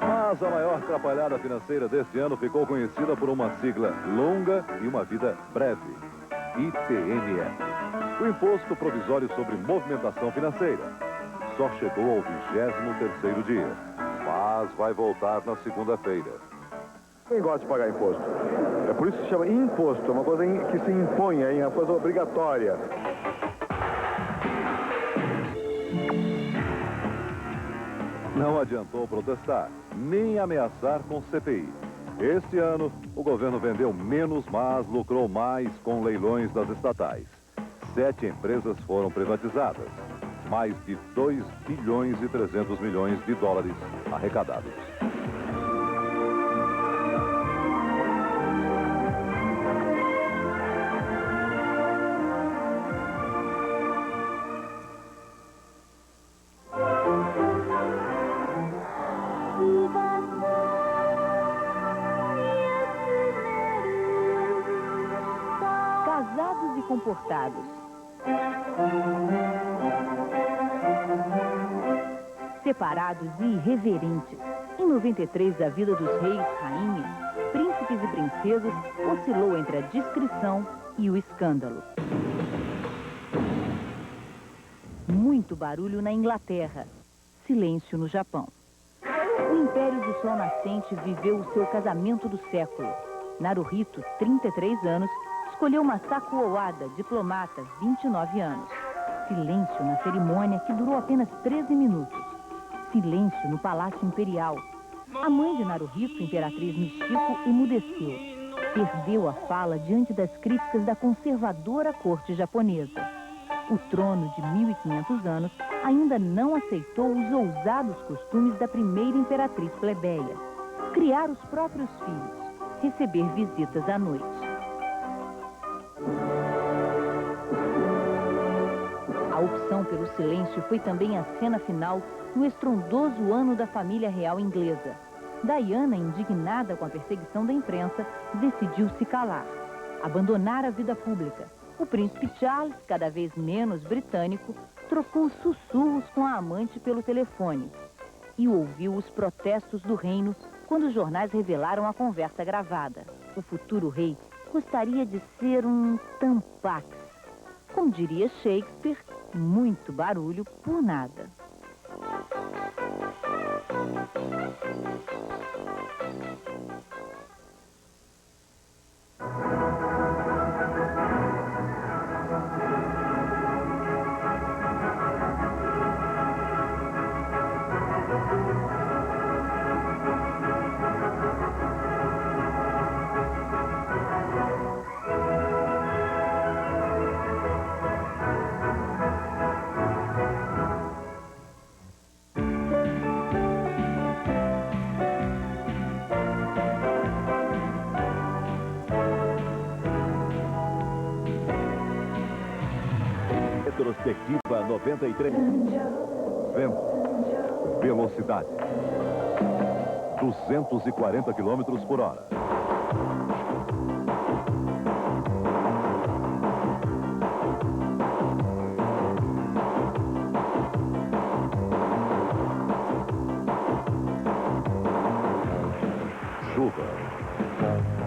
[SPEAKER 1] Mas a maior atrapalhada financeira deste ano ficou conhecida por uma sigla longa e uma vida breve: IPMF. O Imposto Provisório sobre Movimentação Financeira. Só chegou ao 23º dia, mas vai voltar na segunda-feira.
[SPEAKER 8] Ninguém gosta de pagar imposto. É por isso que se chama imposto, é uma coisa que se impõe, é uma coisa obrigatória.
[SPEAKER 1] Não adiantou protestar, nem ameaçar com CPI. Este ano, o governo vendeu menos, mas lucrou mais com leilões das estatais. 7 empresas foram privatizadas. Mais de 2 bilhões e 300 milhões de dólares arrecadados.
[SPEAKER 2] Casados e comportados. Separados e irreverentes. Em 93, a vida dos reis, rainhas, príncipes e princesas oscilou entre a discrição e o escândalo. Muito barulho na Inglaterra. Silêncio no Japão. O Império do Sol Nascente viveu o seu casamento do século. Naruhito, 33 anos, escolheu Masako Owada, diplomata, 29 anos. Silêncio na cerimônia, que durou apenas 13 minutos. Silêncio no Palácio Imperial. A mãe de Naruhito, Imperatriz Michiko, emudeceu. Perdeu a fala diante das críticas da conservadora corte japonesa. O trono de 1500 anos ainda não aceitou os ousados costumes da primeira imperatriz plebeia. Criar os próprios filhos. Receber visitas à noite. A opção pelo silêncio foi também a cena final no estrondoso ano da família real inglesa. Diana, indignada com a perseguição da imprensa, decidiu se calar, abandonar a vida pública. O príncipe Charles, cada vez menos britânico, trocou sussurros com a amante pelo telefone e ouviu os protestos do reino quando os jornais revelaram a conversa gravada. O futuro rei gostaria de ser um tampax. Como diria Shakespeare, muito barulho por nada.
[SPEAKER 1] Retrospectiva 93. Vento. Velocidade. 240 km por hora. Chuva.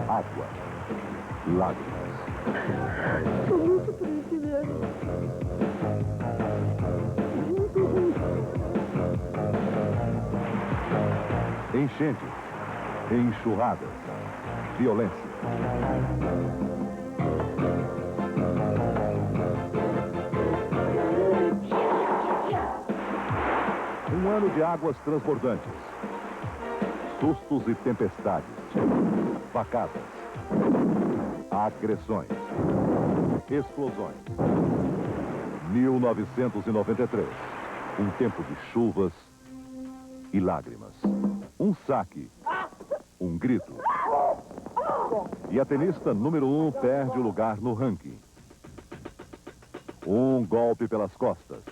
[SPEAKER 1] Água. Lágrimas.
[SPEAKER 19] Estou muito triste mesmo.
[SPEAKER 1] Enchente, enxurradas, violência. Um ano de águas transbordantes, sustos e tempestades, facadas, agressões, explosões. 1993, um tempo de chuvas e lágrimas. Um saque, um grito. E a tenista número 1 perde o lugar no ranking. Um golpe pelas costas.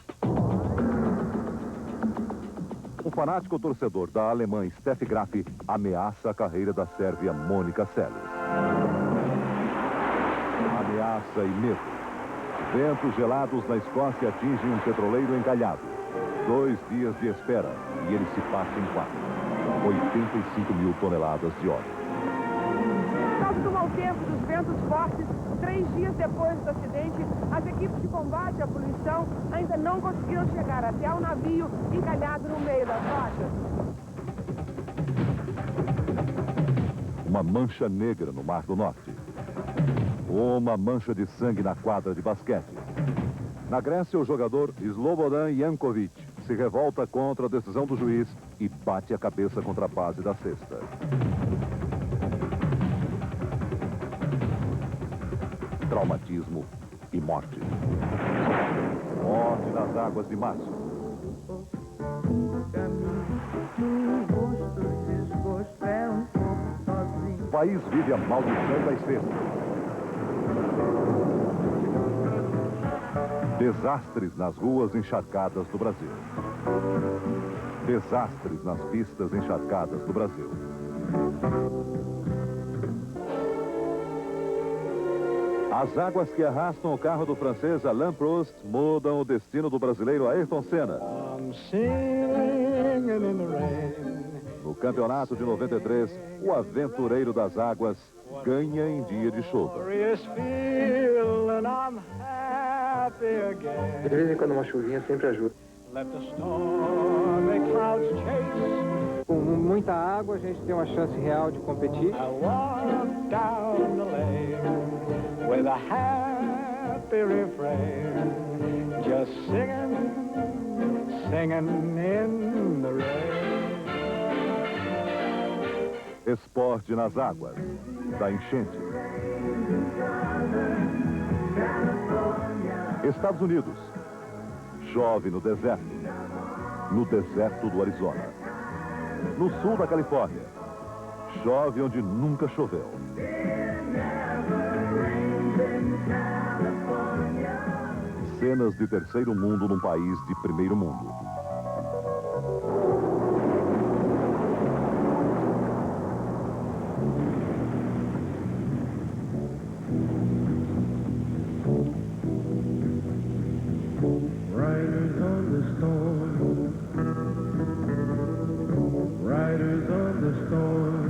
[SPEAKER 1] Um fanático torcedor da alemã Steffi Graf ameaça a carreira da sérvia Mônica Seles. Ameaça e medo. Ventos gelados na Escócia atingem um petroleiro encalhado. 2 dias de espera e ele se parte em 4. 85 mil toneladas de óleo.
[SPEAKER 6] Por causa do mau tempo, dos ventos fortes, 3 dias depois do acidente, as equipes de combate à poluição ainda não conseguiram chegar até o navio encalhado no meio das rochas.
[SPEAKER 1] Uma mancha negra no Mar do Norte. Uma mancha de sangue na quadra de basquete. Na Grécia, o jogador Slobodan Jankovic se revolta contra a decisão do juiz e bate a cabeça contra a base da cesta. Traumatismo e morte. Morte nas águas de março. O país vive a maldição das cestas. Desastres nas ruas encharcadas do Brasil. Desastres nas pistas encharcadas do Brasil. As águas que arrastam o carro do francês Alain Prost mudam o destino do brasileiro Ayrton Senna. No campeonato de 93, o aventureiro das águas ganha em dia de chuva.
[SPEAKER 12] De vez em quando uma chuvinha sempre ajuda. Com muita água a gente tem uma chance real de competir. With a happy refrain, just singing, singing in the rain.
[SPEAKER 1] Esporte nas águas da enchente. Estados Unidos. Chove no deserto. No deserto do Arizona. No sul da Califórnia. Chove onde nunca choveu. Cenas de terceiro mundo num país de primeiro mundo.
[SPEAKER 16] Riders on the storm. Riders on the storm.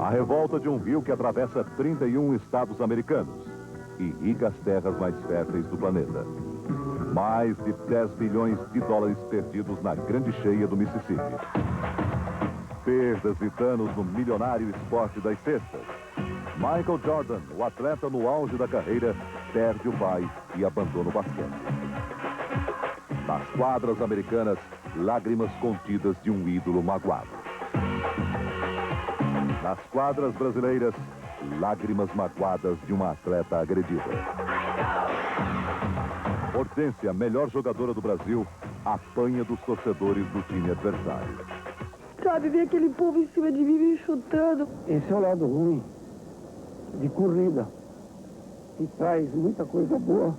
[SPEAKER 1] A revolta de um rio que atravessa 31 estados americanos. Irriga as terras mais férteis do planeta. Mais de 10 bilhões de dólares perdidos na grande cheia do Mississippi. Perdas e danos no milionário esporte das cestas. Michael Jordan, o atleta no auge da carreira, perde o pai e abandona o basquete. Nas quadras americanas, lágrimas contidas de um ídolo magoado. Nas quadras brasileiras, lágrimas magoadas de uma atleta agredida. Hortência, melhor jogadora do Brasil, apanha dos torcedores do time adversário.
[SPEAKER 10] Sabe, ver aquele povo em cima de mim me chutando.
[SPEAKER 21] Esse é o lado ruim de corrida, que traz muita coisa boa,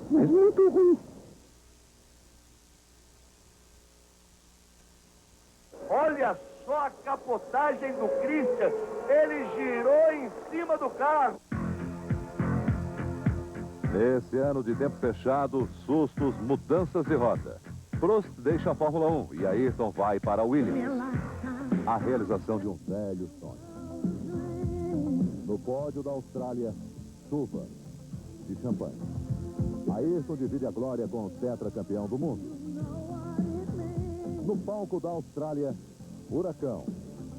[SPEAKER 21] mas muito ruim.
[SPEAKER 13] Olha só a capotagem do Christian. Ele girou em cima do carro.
[SPEAKER 1] Nesse ano de tempo fechado, sustos, mudanças de rota. Prost deixa a Fórmula 1 e Ayrton vai para a Williams. A realização de um velho sonho. No pódio da Austrália, chuva de champanhe. Ayrton divide a glória com o tetracampeão do mundo. No palco da Austrália, Huracão,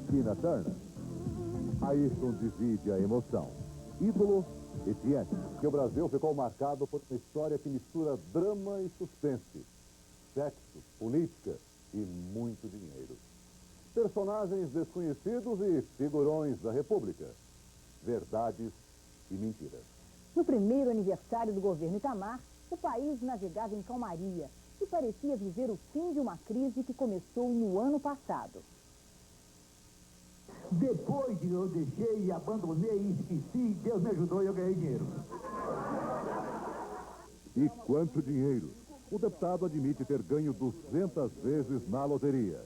[SPEAKER 1] Tina Turner. Ayrton divide a emoção. Ídolo e diante. Que o Brasil ficou marcado por uma história que mistura drama e suspense. Sexo, política e muito dinheiro. Personagens desconhecidos e figurões da República. Verdades e mentiras.
[SPEAKER 2] No primeiro aniversário do governo Itamar, o país navegava em calmaria. e parecia viver o fim de uma crise que começou no ano passado.
[SPEAKER 14] Depois eu deixei e abandonei e esqueci, Deus me ajudou e eu ganhei dinheiro.
[SPEAKER 1] E quanto dinheiro? O deputado admite ter ganho 200 vezes na loteria.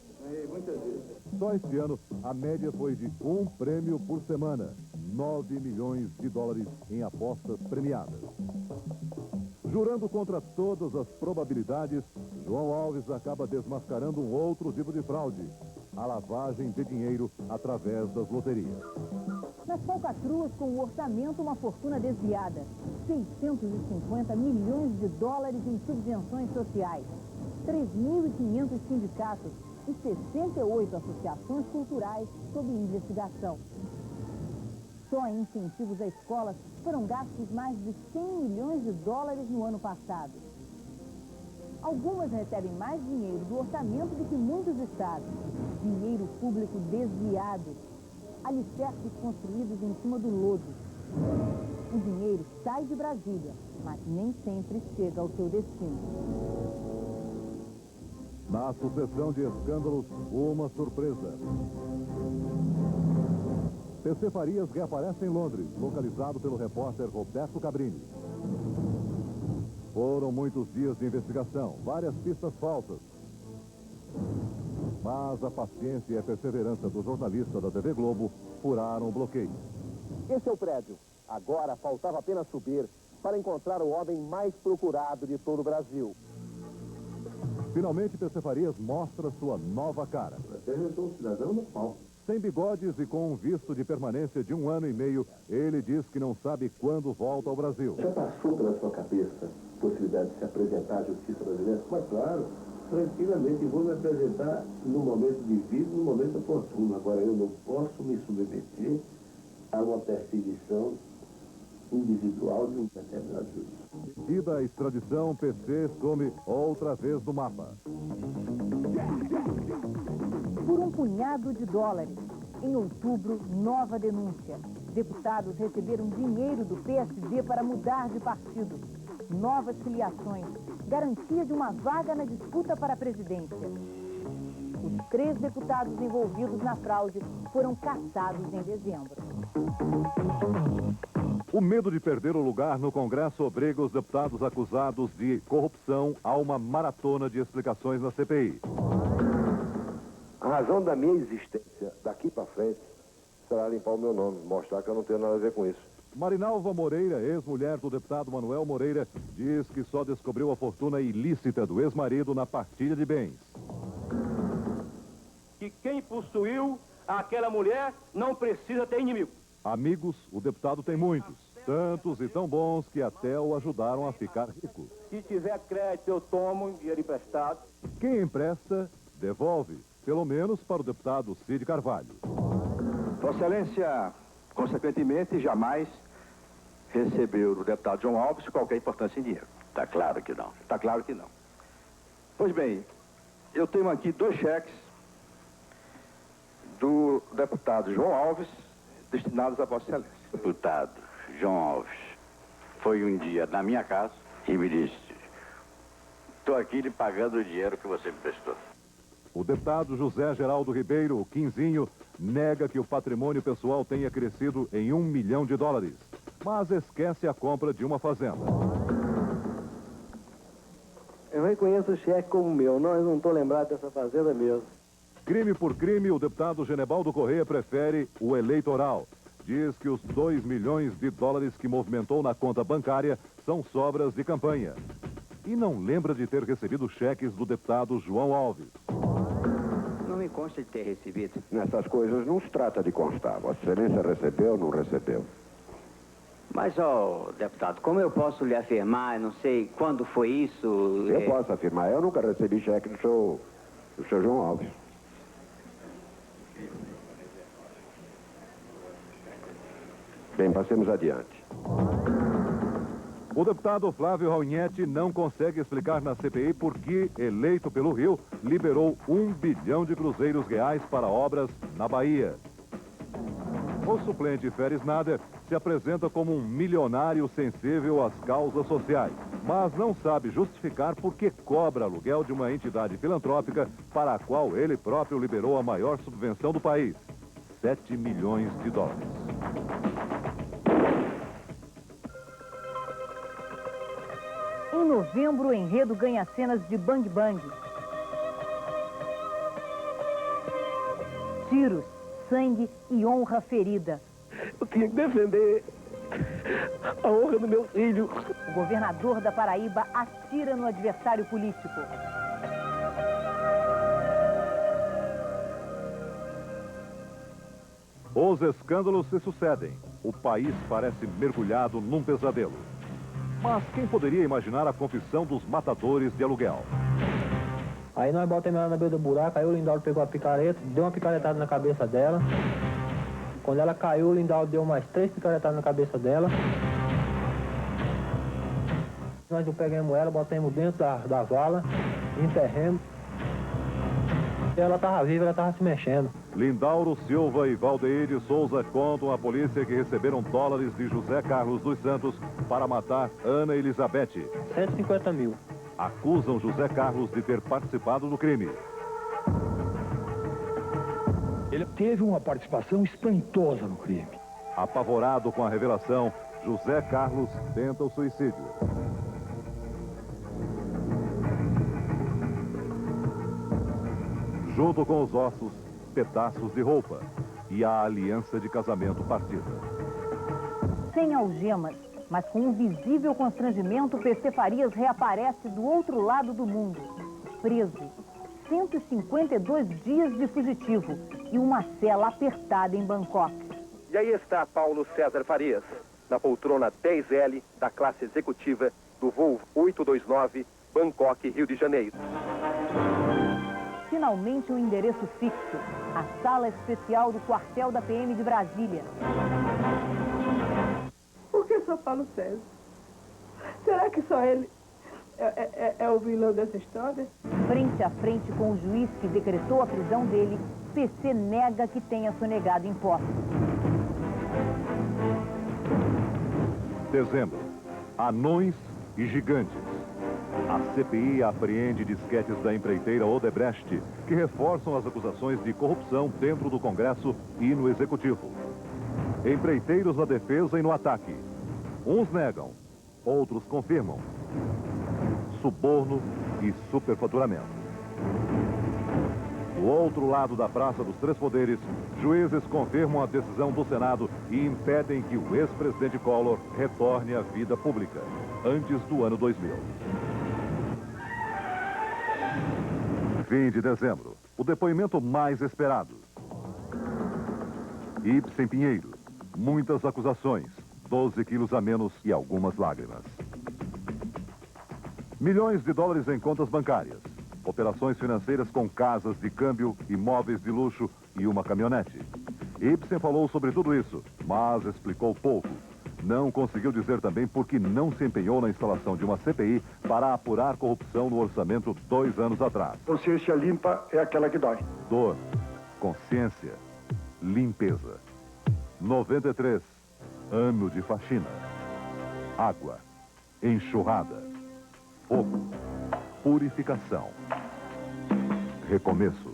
[SPEAKER 8] Muitas vezes.
[SPEAKER 1] Só este ano, a média foi de um prêmio por semana. 9 milhões de dólares em apostas premiadas. Jurando contra todas as probabilidades, João Alves acaba desmascarando um outro tipo de fraude: a lavagem de dinheiro através das loterias.
[SPEAKER 2] Nas falcatruas, com o orçamento, uma fortuna desviada. 650 milhões de dólares em subvenções sociais. 3.500 sindicatos e 68 associações culturais sob investigação. Só em incentivos a escolas foram gastos mais de 100 milhões de dólares no ano passado. Algumas recebem mais dinheiro do orçamento do que muitos estados. Dinheiro público desviado. Alicerces construídos em cima do lodo. O dinheiro sai de Brasília, mas nem sempre chega ao seu destino.
[SPEAKER 1] Na sucessão de escândalos, uma surpresa. PC Farias reaparece em Londres, localizado pelo repórter Roberto Cabrini. Foram muitos dias de investigação, várias pistas falsas. Mas a paciência e a perseverança do jornalista da TV Globo furaram o bloqueio.
[SPEAKER 12] Esse é o prédio. Agora faltava apenas subir para encontrar o homem mais procurado de todo o Brasil.
[SPEAKER 1] Finalmente, PC Farias mostra sua nova cara.
[SPEAKER 8] Eu sou um cidadão normal.
[SPEAKER 1] Sem bigodes e com um visto de permanência de 1 ano e meio, ele diz que não sabe quando volta ao Brasil.
[SPEAKER 8] Já passou pela sua cabeça a possibilidade de se apresentar à justiça brasileira? Mas claro, tranquilamente vou me apresentar no momento devido, no momento oportuno. Agora, eu não posso me submeter a uma perseguição individual de um determinado juiz.
[SPEAKER 1] E da extradição, PC some outra vez do mapa.
[SPEAKER 2] Por um punhado de dólares. Em outubro, nova denúncia. Deputados receberam dinheiro do PSD para mudar de partido. Novas filiações. Garantia de uma vaga na disputa para a presidência. Os 3 deputados envolvidos na fraude foram cassados em dezembro.
[SPEAKER 1] O medo de perder o lugar no Congresso obriga os deputados acusados de corrupção a uma maratona de explicações na CPI.
[SPEAKER 8] A razão da minha existência daqui para frente será limpar o meu nome, mostrar que eu não tenho nada a ver com isso.
[SPEAKER 1] Marinalva Moreira, ex-mulher do deputado Manuel Moreira, diz que só descobriu a fortuna ilícita do ex-marido na partilha de bens.
[SPEAKER 15] Que quem possuiu aquela mulher não precisa ter inimigo.
[SPEAKER 1] Amigos, o deputado tem muitos. Tantos e tão bons que até o ajudaram a ficar rico.
[SPEAKER 15] Se tiver crédito, eu tomo dinheiro emprestado.
[SPEAKER 1] Quem empresta, devolve. Pelo menos para o deputado Cid Carvalho.
[SPEAKER 3] Vossa Excelência, consequentemente, jamais recebeu do deputado João Alves qualquer importância em dinheiro.
[SPEAKER 17] Está claro que não.
[SPEAKER 3] Está claro que não. Pois bem, eu tenho aqui 2 cheques do deputado João Alves destinados a Vossa Excelência.
[SPEAKER 17] Deputado João Alves foi um dia na minha casa e me disse: estou aqui lhe pagando o dinheiro que você me prestou.
[SPEAKER 1] O deputado José Geraldo Ribeiro, o Quinzinho, nega que o patrimônio pessoal tenha crescido em $1 milhão, mas esquece a compra de uma fazenda.
[SPEAKER 18] Eu reconheço o cheque como meu, não estou lembrado dessa fazenda mesmo.
[SPEAKER 1] Crime por crime, o deputado Genebaldo Correia prefere o eleitoral. Diz que os $2 milhões que movimentou na conta bancária são sobras de campanha. E não lembra de ter recebido cheques do deputado João Alves.
[SPEAKER 25] Não me consta de ter recebido.
[SPEAKER 8] Nessas coisas não se trata de constar. Vossa Excelência recebeu ou não recebeu?
[SPEAKER 25] Mas, deputado, como eu posso lhe afirmar, não sei quando foi isso...
[SPEAKER 8] Eu posso afirmar, eu nunca recebi cheque do seu João Alves. Bem, passemos adiante.
[SPEAKER 1] O deputado Flávio Raunhetti não consegue explicar na CPI por que, eleito pelo Rio, liberou R$1 bilhão para obras na Bahia. O suplente Feres Nader se se apresenta como um milionário sensível às causas sociais, mas não sabe justificar por que cobra aluguel de uma entidade filantrópica para a qual ele próprio liberou a maior subvenção do país, 7 milhões de dólares.
[SPEAKER 2] Em novembro, o enredo ganha cenas de Bang Bang. Tiros, sangue e honra ferida.
[SPEAKER 8] Eu tinha que defender a honra do meu filho.
[SPEAKER 2] O governador da Paraíba atira no adversário político.
[SPEAKER 1] Os escândalos se sucedem. O país parece mergulhado num pesadelo. Mas quem poderia imaginar a confissão dos matadores de aluguel?
[SPEAKER 5] Aí nós botamos ela na beira do buraco, aí o Lindauro pegou a picareta, deu uma picaretada na cabeça dela. Quando ela caiu, o Lindauro deu mais 3 picaretadas na cabeça dela. Nós pegamos ela, botamos dentro da vala, enterramos. E ela estava viva, ela estava se mexendo.
[SPEAKER 1] Lindauro Silva e Valdeir de Souza contam à polícia que receberam dólares de José Carlos dos Santos para matar Ana Elizabeth.
[SPEAKER 5] 150 mil.
[SPEAKER 1] Acusam José Carlos de ter participado do crime.
[SPEAKER 14] Ele teve uma participação espantosa no crime.
[SPEAKER 1] Apavorado com a revelação, José Carlos tenta o suicídio. Junto com os ossos, pedaços de roupa e a aliança de casamento partida.
[SPEAKER 2] Sem algemas, mas com um visível constrangimento, PC Farias reaparece do outro lado do mundo, preso. 152 dias de fugitivo e uma cela apertada em Bangkok.
[SPEAKER 15] E aí está Paulo César Farias, na poltrona 10L da classe executiva do voo 829, Bangkok, Rio de Janeiro.
[SPEAKER 2] Finalmente um endereço fixo, a sala especial do quartel da PM de Brasília.
[SPEAKER 10] Por que só Paulo César? Será que só ele é o vilão dessa história?
[SPEAKER 2] Frente a frente com o juiz que decretou a prisão dele, PC nega que tenha sonegado impostos.
[SPEAKER 1] Dezembro. Anões e gigantes. A CPI apreende disquetes da empreiteira Odebrecht, que reforçam as acusações de corrupção dentro do Congresso e no Executivo. Empreiteiros na defesa e no ataque. Uns negam, outros confirmam. Suborno e superfaturamento. Do outro lado da Praça dos Três Poderes, juízes confirmam a decisão do Senado e impedem que o ex-presidente Collor retorne à vida pública, antes do ano 2000. Fim de dezembro, o depoimento mais esperado. Ibsen Pinheiro, muitas acusações, 12 quilos a menos e algumas lágrimas. Milhões de dólares em contas bancárias. Operações financeiras com casas de câmbio, imóveis de luxo e uma caminhonete. Ibsen falou sobre tudo isso, mas explicou pouco. Não conseguiu dizer também por que não se empenhou na instalação de uma CPI para apurar corrupção no orçamento 2 anos atrás.
[SPEAKER 14] Consciência limpa é aquela que dói.
[SPEAKER 1] Dor, consciência, limpeza. 93, ano de faxina. Água, enxurrada, fogo, purificação, recomeço.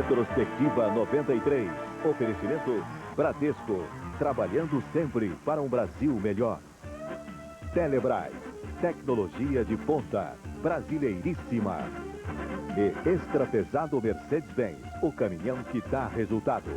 [SPEAKER 1] Retrospectiva 93. Oferecimento Bradesco. Trabalhando sempre para um Brasil melhor. Telebrás. Tecnologia de ponta. Brasileiríssima. E Extra Pesado Mercedes-Benz. O caminhão que dá resultado.